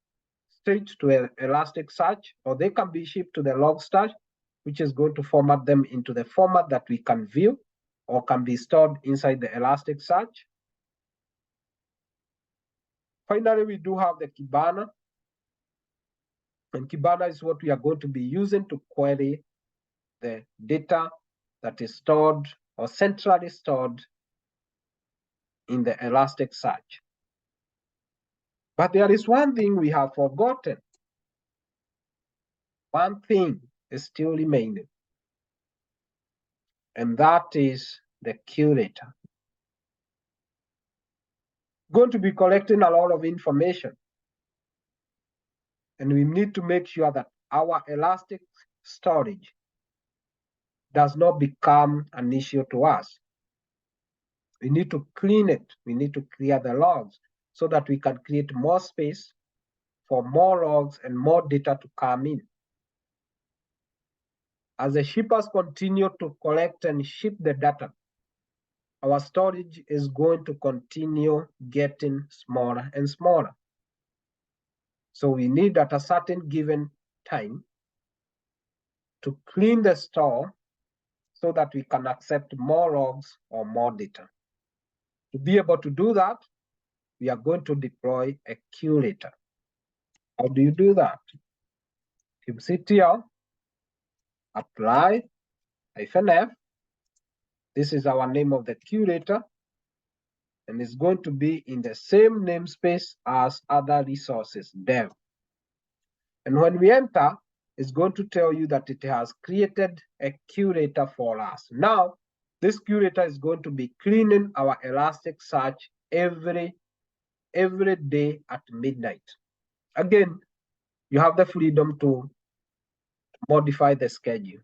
straight to Elasticsearch, or they can be shipped to the Logstash, which is going to format them into the format that we can view or can be stored inside the Elasticsearch. Finally, we do have the Kibana, and Kibana is what we are going to be using to query the data that is stored or centrally stored in the Elasticsearch. But there is one thing we have forgotten. One thing is still remaining, and that is the curator. Going to be collecting a lot of information, and we need to make sure that our Elastic storage does not become an issue to us. We need to clean it. We need to clear the logs so that we can create more space for more logs and more data to come in. As the shippers continue to collect and ship the data, our storage is going to continue getting smaller and smaller. So we need at a certain given time to clean the store so that we can accept more logs or more data. To be able to do that, we are going to deploy a curator. How do you do that? kubectl apply -F. This is our name of the curator, and it's going to be in the same namespace as other resources, dev. And when we enter, it's going to tell you that it has created a curator for us. Now, this curator is going to be cleaning our Elasticsearch every day at midnight. Again, you have the freedom to modify the schedule.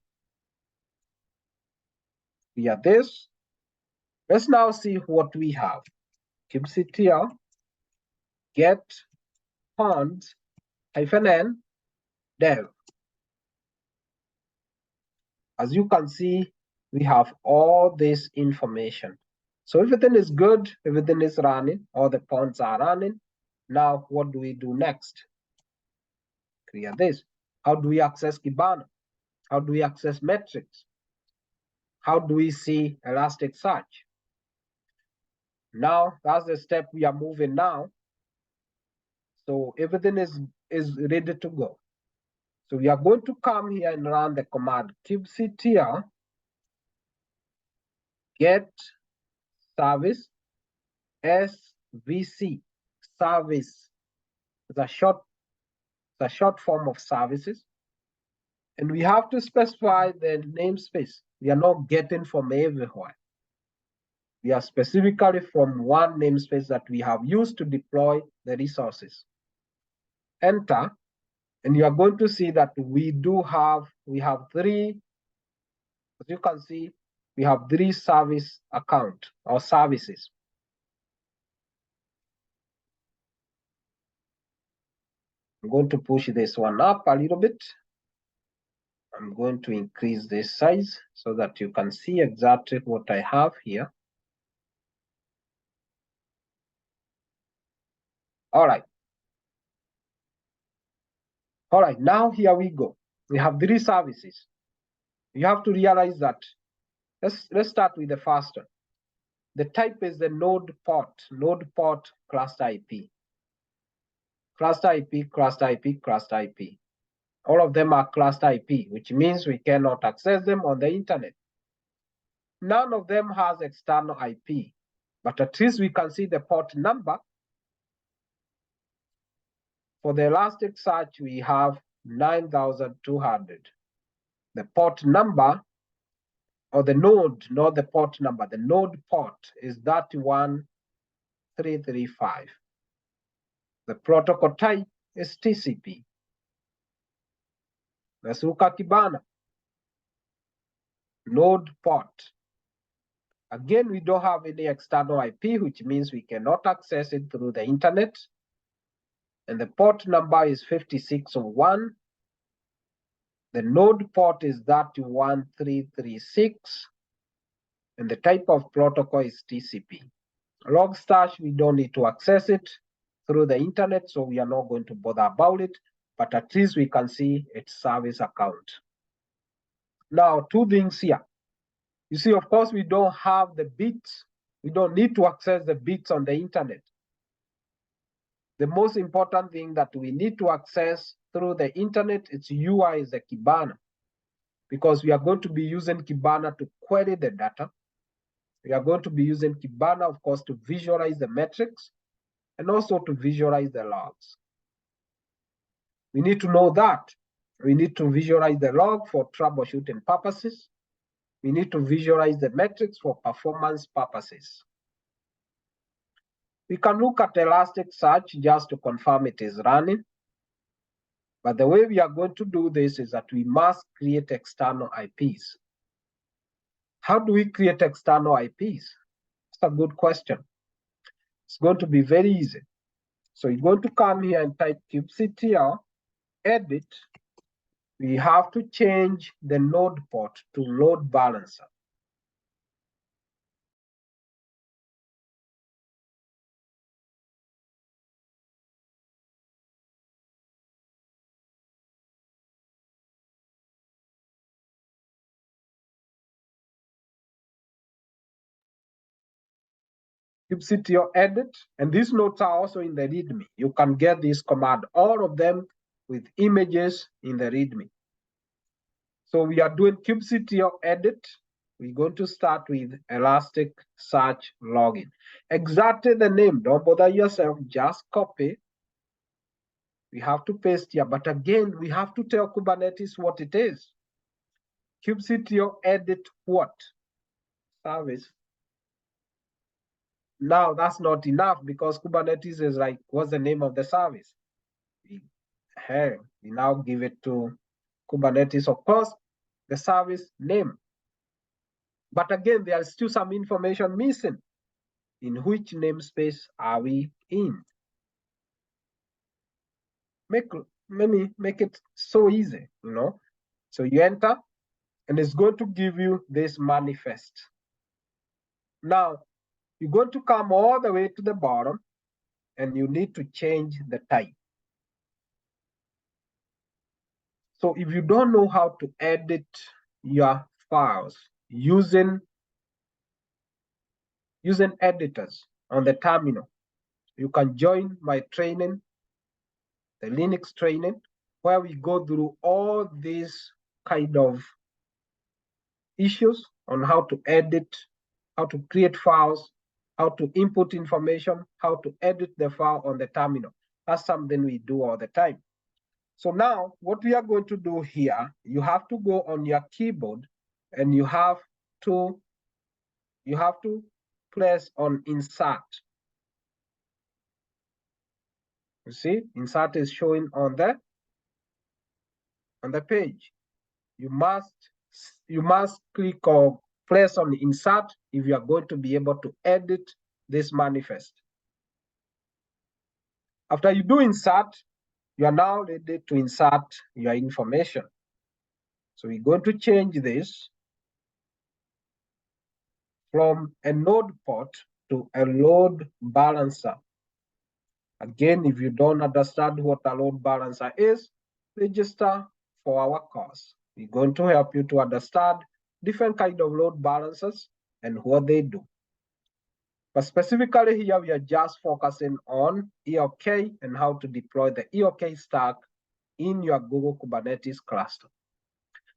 Via this, let's now see what we have. kubectl get ponds -n dev. As you can see, we have all this information. So everything is good, everything is running, all the ponds are running. Now, what do we do next? Clear this. How do we access Kibana? How do we access metrics? How do we see Elasticsearch? Now, that's the step we are moving now. So everything is ready to go. So we are going to come here and run the command kubectl get service svc. Service is a short form of services. And we have to specify the namespace. We are not getting from everywhere. We are specifically from one namespace that we have used to deploy the resources. Enter, and you are going to see that we have three, as you can see, we have three service account or services. I'm going to push this one up a little bit. I'm going to increase this size so that you can see exactly what I have here. All right. All right, now here we go. We have three services. You have to realize that, let's start with the first one. The type is the node port cluster IP. Cluster IP, cluster IP, cluster IP. All of them are cluster IP, which means we cannot access them on the internet. None of them has external IP, but at least we can see the port number. For the Elasticsearch, we have 9,200. The port number, or the node, not the port number, the node port is 31335. The protocol type is TCP. Let's look at Kibana. Node port. Again, we don't have any external IP, which means we cannot access it through the internet. And the port number is 5601. The node port is 31336. And the type of protocol is TCP. Logstash, we don't need to access it through the internet, so we are not going to bother about it, but at least we can see its service account. Now, two things here. You see, of course, we don't have the bits. We don't need to access the bits on the internet. The most important thing that we need to access through the internet, its UI is the Kibana, because we are going to be using Kibana to query the data. We are going to be using Kibana, of course, to visualize the metrics and also to visualize the logs. We need to know that. We need to visualize the log for troubleshooting purposes. We need to visualize the metrics for performance purposes. We can look at Elasticsearch just to confirm it is running. But the way we are going to do this is that we must create external IPs. How do we create external IPs? That's a good question. It's going to be very easy. So you're going to come here and type kubectl edit. We have to change the node port to load balancer. kubectl edit, and these notes are also in the README. You can get this command, all of them with images in the README. So we are doing kubectl edit. We're going to start with Elasticsearch login. Exactly the name, don't bother yourself, just copy. We have to paste here, but again, we have to tell Kubernetes what it is. kubectl edit what? Service. Now that's not enough because Kubernetes is like, what's the name of the service? We now give it to Kubernetes, of course, the service name. But again, there is still some information missing. In which namespace are we in? Let me make it so easy, you know. So you enter, and it's going to give you this manifest. Now, you're going to come all the way to the bottom, and you need to change the type. So if you don't know how to edit your files using editors on the terminal, you can join my training, the Linux training, where we go through all these kind of issues on how to edit, how to create files, how to input information, how to edit the file on the terminal. That's something we do all the time. So now what we are going to do here, you have to go on your keyboard and you have to press on insert. You see, insert is showing on the page. You must click or press on insert if you are going to be able to edit this manifest. After you do insert, you are now ready to insert your information. So we're going to change this from a node port to a load balancer. Again, if you don't understand what a load balancer is, register for our course. We're going to help you to understand different kind of load balancers and what they do. But specifically here, we are just focusing on ELK and how to deploy the ELK stack in your Google Kubernetes cluster.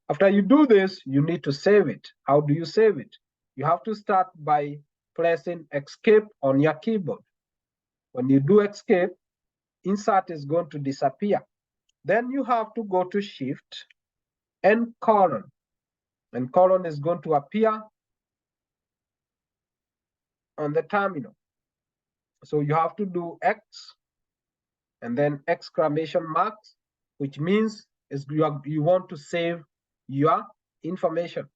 After you do this, you need to save it. How do you save it? You have to start by pressing escape on your keyboard. When you do escape, insert is going to disappear. Then you have to go to shift and colon. And colon is going to appear on the terminal. So you have to do X and then exclamation marks, which means is you want to save your information.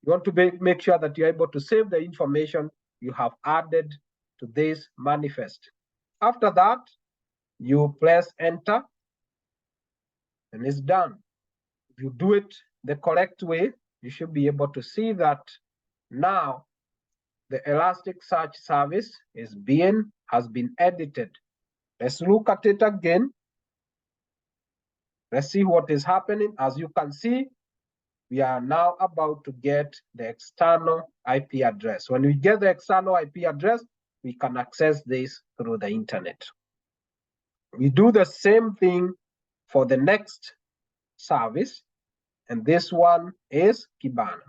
You want to make sure that you're able to save the information you have added to this manifest. After that, you press enter and it's done. If you do it the correct way, you should be able to see that now the Elasticsearch service has been edited. Let's look at it again. Let's see what is happening. As you can see, we are now about to get the external IP address. When we get the external IP address, we can access this through the internet. We do the same thing for the next service, and this one is Kibana.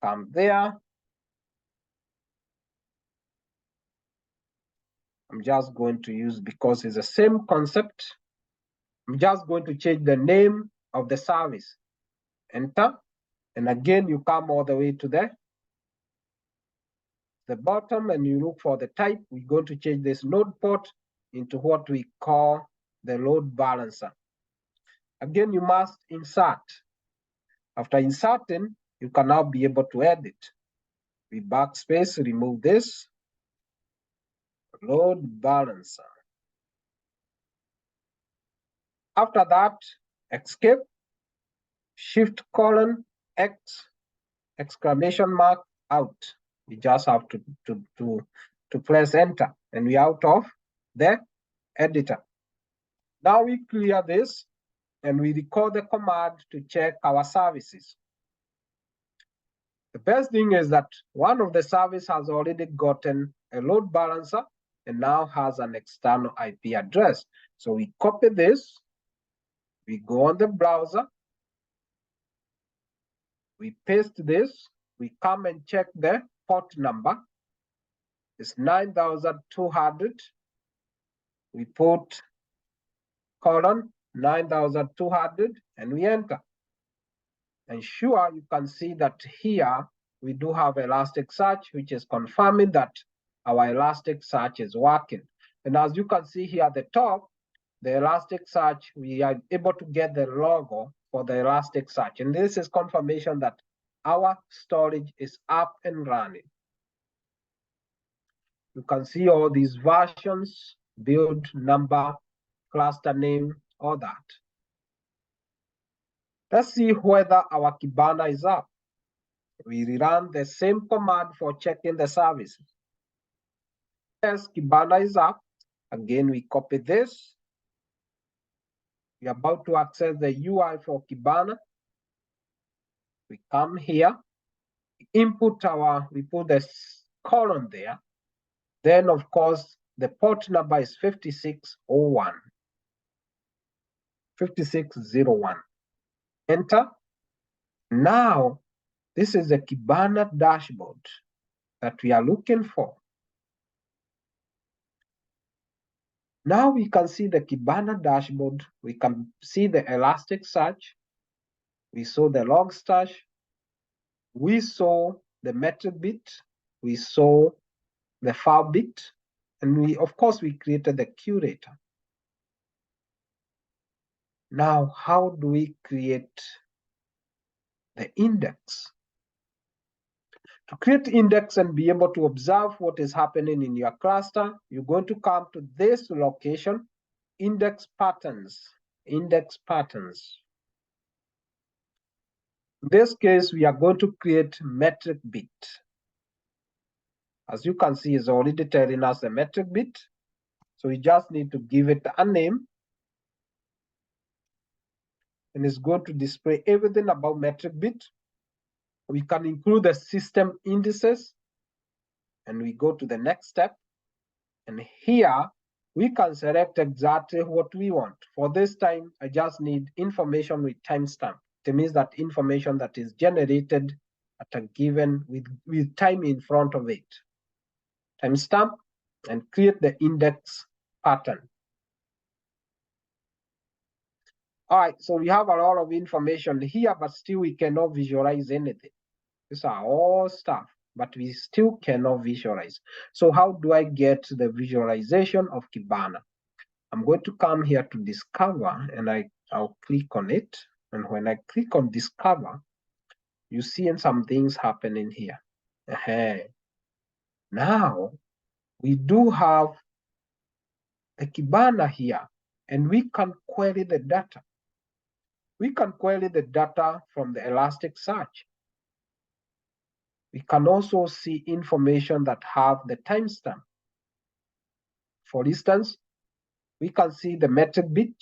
Come there. I'm just going to use, because it's the same concept, I'm just going to change the name of the service. Enter. And again, you come all the way to the bottom and you look for the type. We're going to change this node port into what we call the load balancer. Again, you must insert. After inserting, you can now be able to edit. We backspace, remove this. Load balancer. After that, escape, shift colon, X, exclamation mark, out. We just have to press enter and we're out of the editor. Now we clear this and we record the command to check our services. The best thing is that one of the service has already gotten a load balancer and now has an external IP address. So we copy this, we go on the browser, we paste this, we come and check the port number. It's 9200. We put colon 9,200 and we enter. And sure, you can see that here we do have Elasticsearch, which is confirming that our Elasticsearch is working. And as you can see here at the top, the Elasticsearch, we are able to get the logo for the Elasticsearch. And this is confirmation that our storage is up and running. You can see all these versions, build number, cluster name, all that. Let's see whether our Kibana is up. We run the same command for checking the services. Yes, Kibana is up. Again, we copy this. We're about to access the UI for Kibana. We come here, we put the colon there. Then, of course, the port number is 5601. 5601. Enter. Now, this is the Kibana dashboard that we are looking for. Now we can see the Kibana dashboard. We can see the Elasticsearch. We saw the Logstash. We saw the Metricbeat. We saw the Filebeat. And of course, we created the curator. Now, how do we create the index? To create index and be able to observe what is happening in your cluster, you're going to come to this location, index patterns, index patterns. In this case, we are going to create Metricbeat. As you can see, it's already telling us the Metricbeat. So we just need to give it a name. And it's going to display everything about Metricbeat. We can include the system indices. And we go to the next step. And here, we can select exactly what we want. For this time, I just need information with timestamp. It means that information that is generated at a given with time in front of it. Timestamp and create the index pattern. All right, so we have a lot of information here, but still we cannot visualize anything. These are all stuff, but we still cannot visualize. So how do I get the visualization of Kibana? I'm going to come here to discover, and I'll click on it. And when I click on discover, you see some things happening here. Now, we do have a Kibana here, and we can query the data. We can query the data from the Elasticsearch. We can also see information that have the timestamp. For instance, we can see the Metricbeat.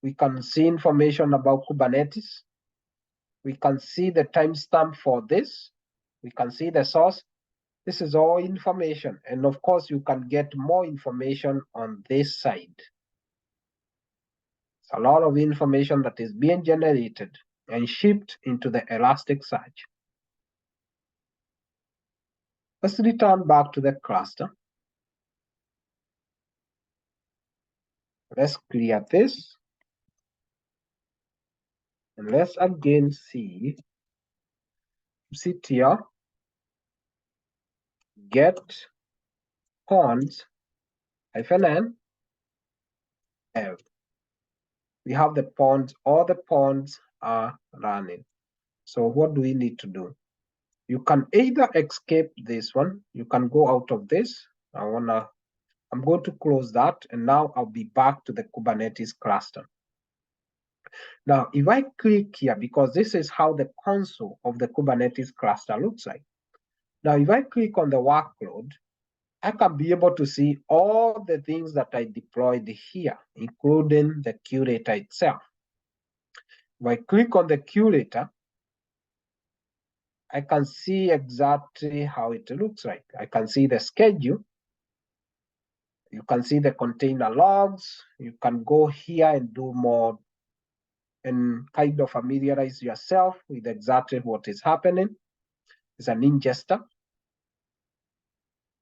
We can see information about Kubernetes. We can see the timestamp for this. We can see the source. This is all information. And of course, you can get more information on this side. It's a lot of information that is being generated and shipped into the Elasticsearch. Let's return back to the cluster. Let's clear this. And let's again see, sit here, get ponds -n F. We have the ponds, all the ponds are running. So what do we need to do? You can either escape this one, you can go out of this. I'm going to close that, and now I'll be back to the Kubernetes cluster. Now, if I click here, because this is how the console of the Kubernetes cluster looks like. Now, if I click on the workload, I can be able to see all the things that I deployed here, including the curator itself. If I click on the curator, I can see exactly how it looks like. I can see the schedule. You can see the container logs. You can go here and do more and kind of familiarize yourself with exactly what is happening. It's an ingester.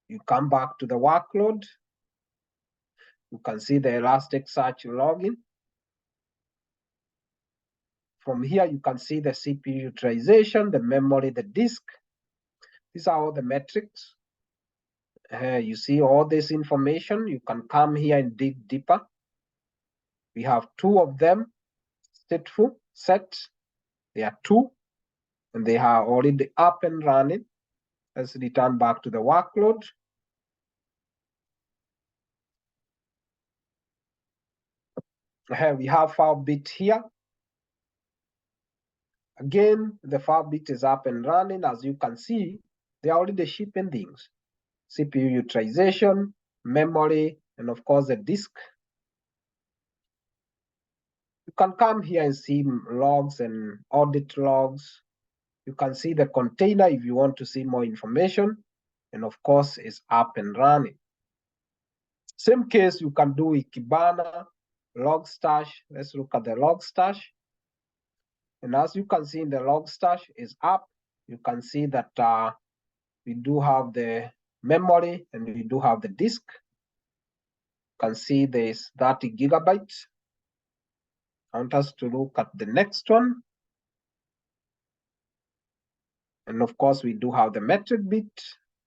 You come back to the workload. You can see the Elasticsearch login. From here, you can see the CPU utilization, the memory, the disk. These are all the metrics. You see all this information. You can come here and dig deeper. We have 2 of them stateful set. They are 2, and they are already up and running. Let's return back to the workload. We have Filebeat here. Again, the Filebeat is up and running. As you can see, they are already shipping things. CPU utilization, memory, and of course the disk. You can come here and see logs and audit logs. You can see the container if you want to see more information. And of course, it's up and running. Same case you can do with Kibana, Logstash. Let's look at the Logstash. And as you can see in the Logstash is up. You can see that we do have the memory and we do have the disk. You can see there's 30 gigabytes. I want us to look at the next one. And of course, we do have the Metricbeat.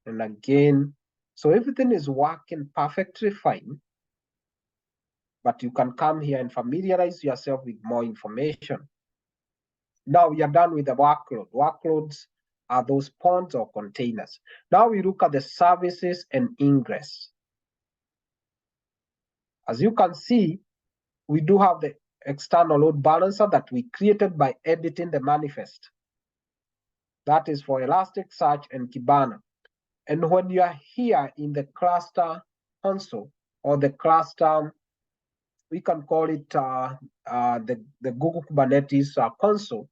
And again, so everything is working perfectly fine. But you can come here and familiarize yourself with more information. Now we are done with the workload. Workloads are those pods or containers. Now we look at the services and ingress. As you can see, we do have the external load balancer that we created by editing the manifest. That is for Elasticsearch and Kibana. And when you are here in the cluster console or the cluster, we can call it the Google Kubernetes console,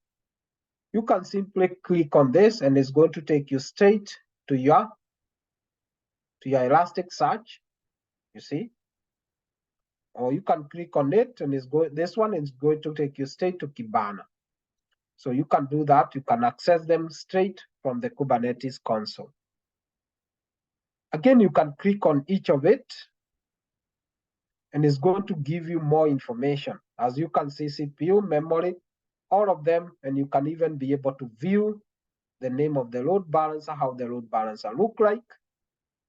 you can simply click on this and it's going to take you straight to your Elasticsearch, you see. Or you can click on it and this one is going to take you straight to Kibana. So you can do that. You can access them straight from the Kubernetes console. Again, you can click on each of it and it's going to give you more information. As you can see, CPU, memory, all of them, and you can even be able to view the name of the load balancer, how the load balancer look like,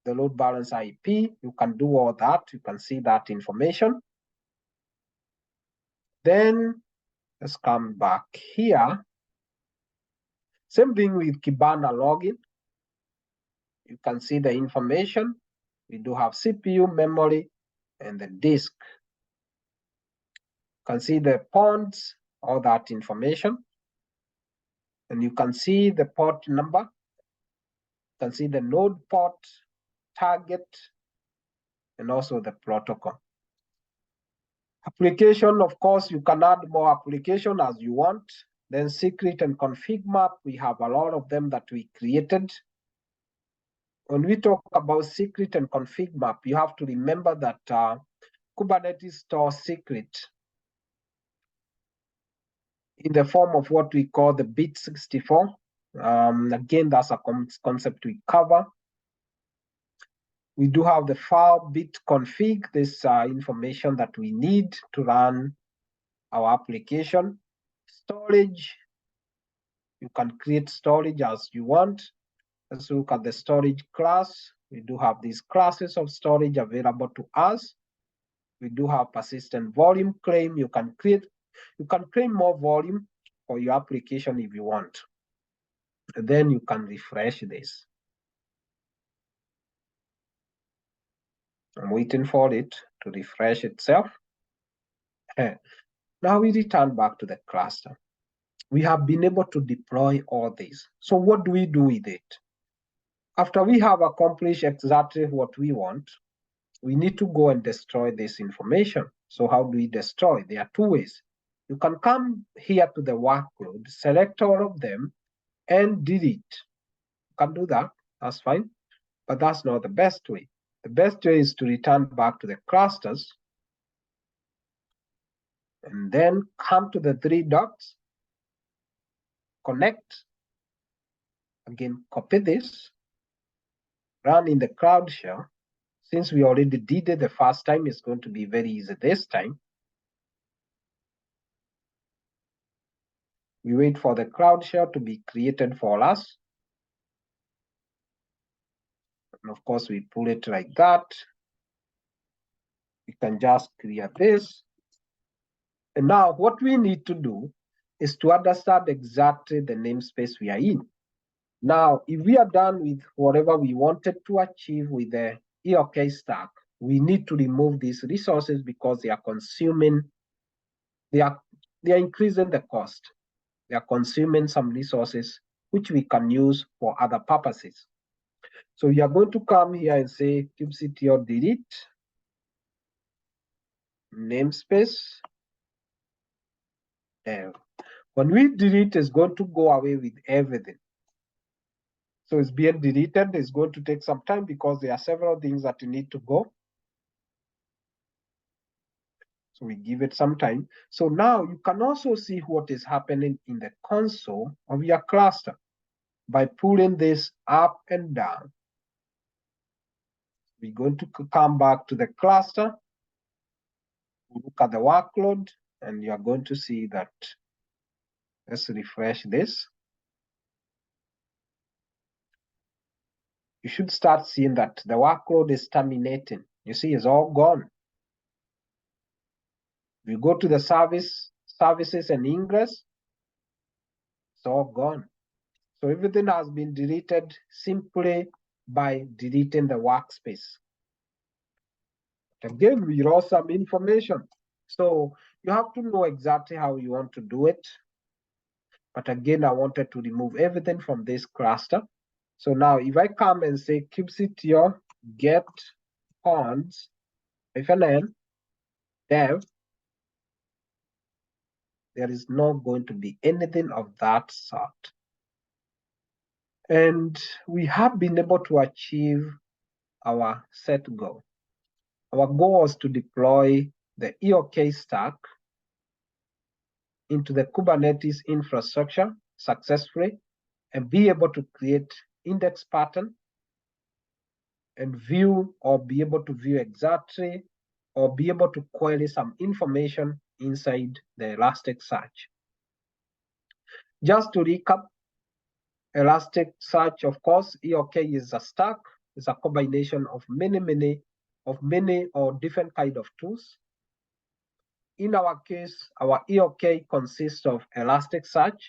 the load balancer IP. You can do all that. You can see that information. Then let's come back here. Same thing with Kibana login. You can see the information. We do have CPU, memory, and the disk. You can see the pods, all that information. And you can see the port number. You can see the node port, target, and also the protocol. Application, of course, you can add more application as you want. Then secret and config map, we have a lot of them that we created. When we talk about secret and config map, you have to remember that Kubernetes stores secret in the form of what we call the bit 64. Again, that's a concept we cover. We do have the Filebeat config, this information that we need to run our application. Storage, you can create storage as you want. Let's look at the storage class. We do have these classes of storage available to us. We do have persistent volume claim. You can claim more volume for your application if you want. And then you can refresh this. I'm waiting for it to refresh itself. Now we return back to the cluster. We have been able to deploy all this. So what do we do with it? After we have accomplished exactly what we want, we need to go and destroy this information. So how do we destroy? There are 2 ways. You can come here to the workload, select all of them, and delete. You can do that, that's fine, but that's not the best way. The best way is to return back to the clusters, and then come to the 3 dots, connect, again, copy this, run in the cloud shell, Since we already did it the first time, it's going to be very easy this time. We wait for the cloud share to be created for us. And of course, we pull it like that. We can just clear this. And now what we need to do is to understand exactly the namespace we are in. Now, if we are done with whatever we wanted to achieve with the ELK stack, we need to remove these resources because they are consuming, they are increasing the cost. They are consuming some resources which we can use for other purposes. So we are going to come here and say kubectl delete namespace. When we delete, it's going to go away with everything. So it's being deleted. It's going to take some time because there are several things that you need to go. So we give it some time. So now you can also see what is happening in the console of your cluster by pulling this up and down. We're going to come back to the cluster, look at the workload, and you're going to see that. Let's refresh this. You should start seeing that the workload is terminating. You see, it's all gone. We go to the services and ingress, it's all gone. So everything has been deleted simply by deleting the workspace. Again, we lost some information. So you have to know exactly how you want to do it. But again, I wanted to remove everything from this cluster. So now if I come and say kubectl get cons -n dev, there is not going to be anything of that sort. And we have been able to achieve our set goal. Our goal was to deploy the ELK stack into the Kubernetes infrastructure successfully and be able to create index pattern and view or be able to view exactly or be able to query some information inside the Elasticsearch. Just to recap, Elasticsearch, of course, ELK is a stack. It's a combination of many or different kind of tools. In our case, our ELK consists of Elasticsearch.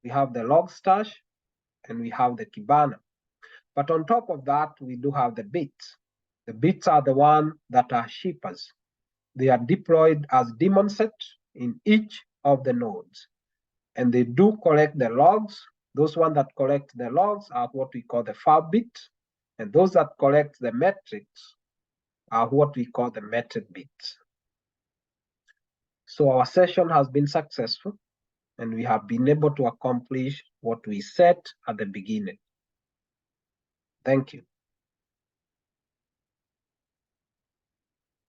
We have the Logstash and we have the Kibana. But on top of that, we do have the bits. The bits are the ones that are shippers. They are deployed as daemon set in each of the nodes. And they do collect the logs. Those ones that collect the logs are what we call the Filebeat. And those that collect the metrics are what we call the Metricbeat. So our session has been successful and we have been able to accomplish what we set at the beginning. Thank you.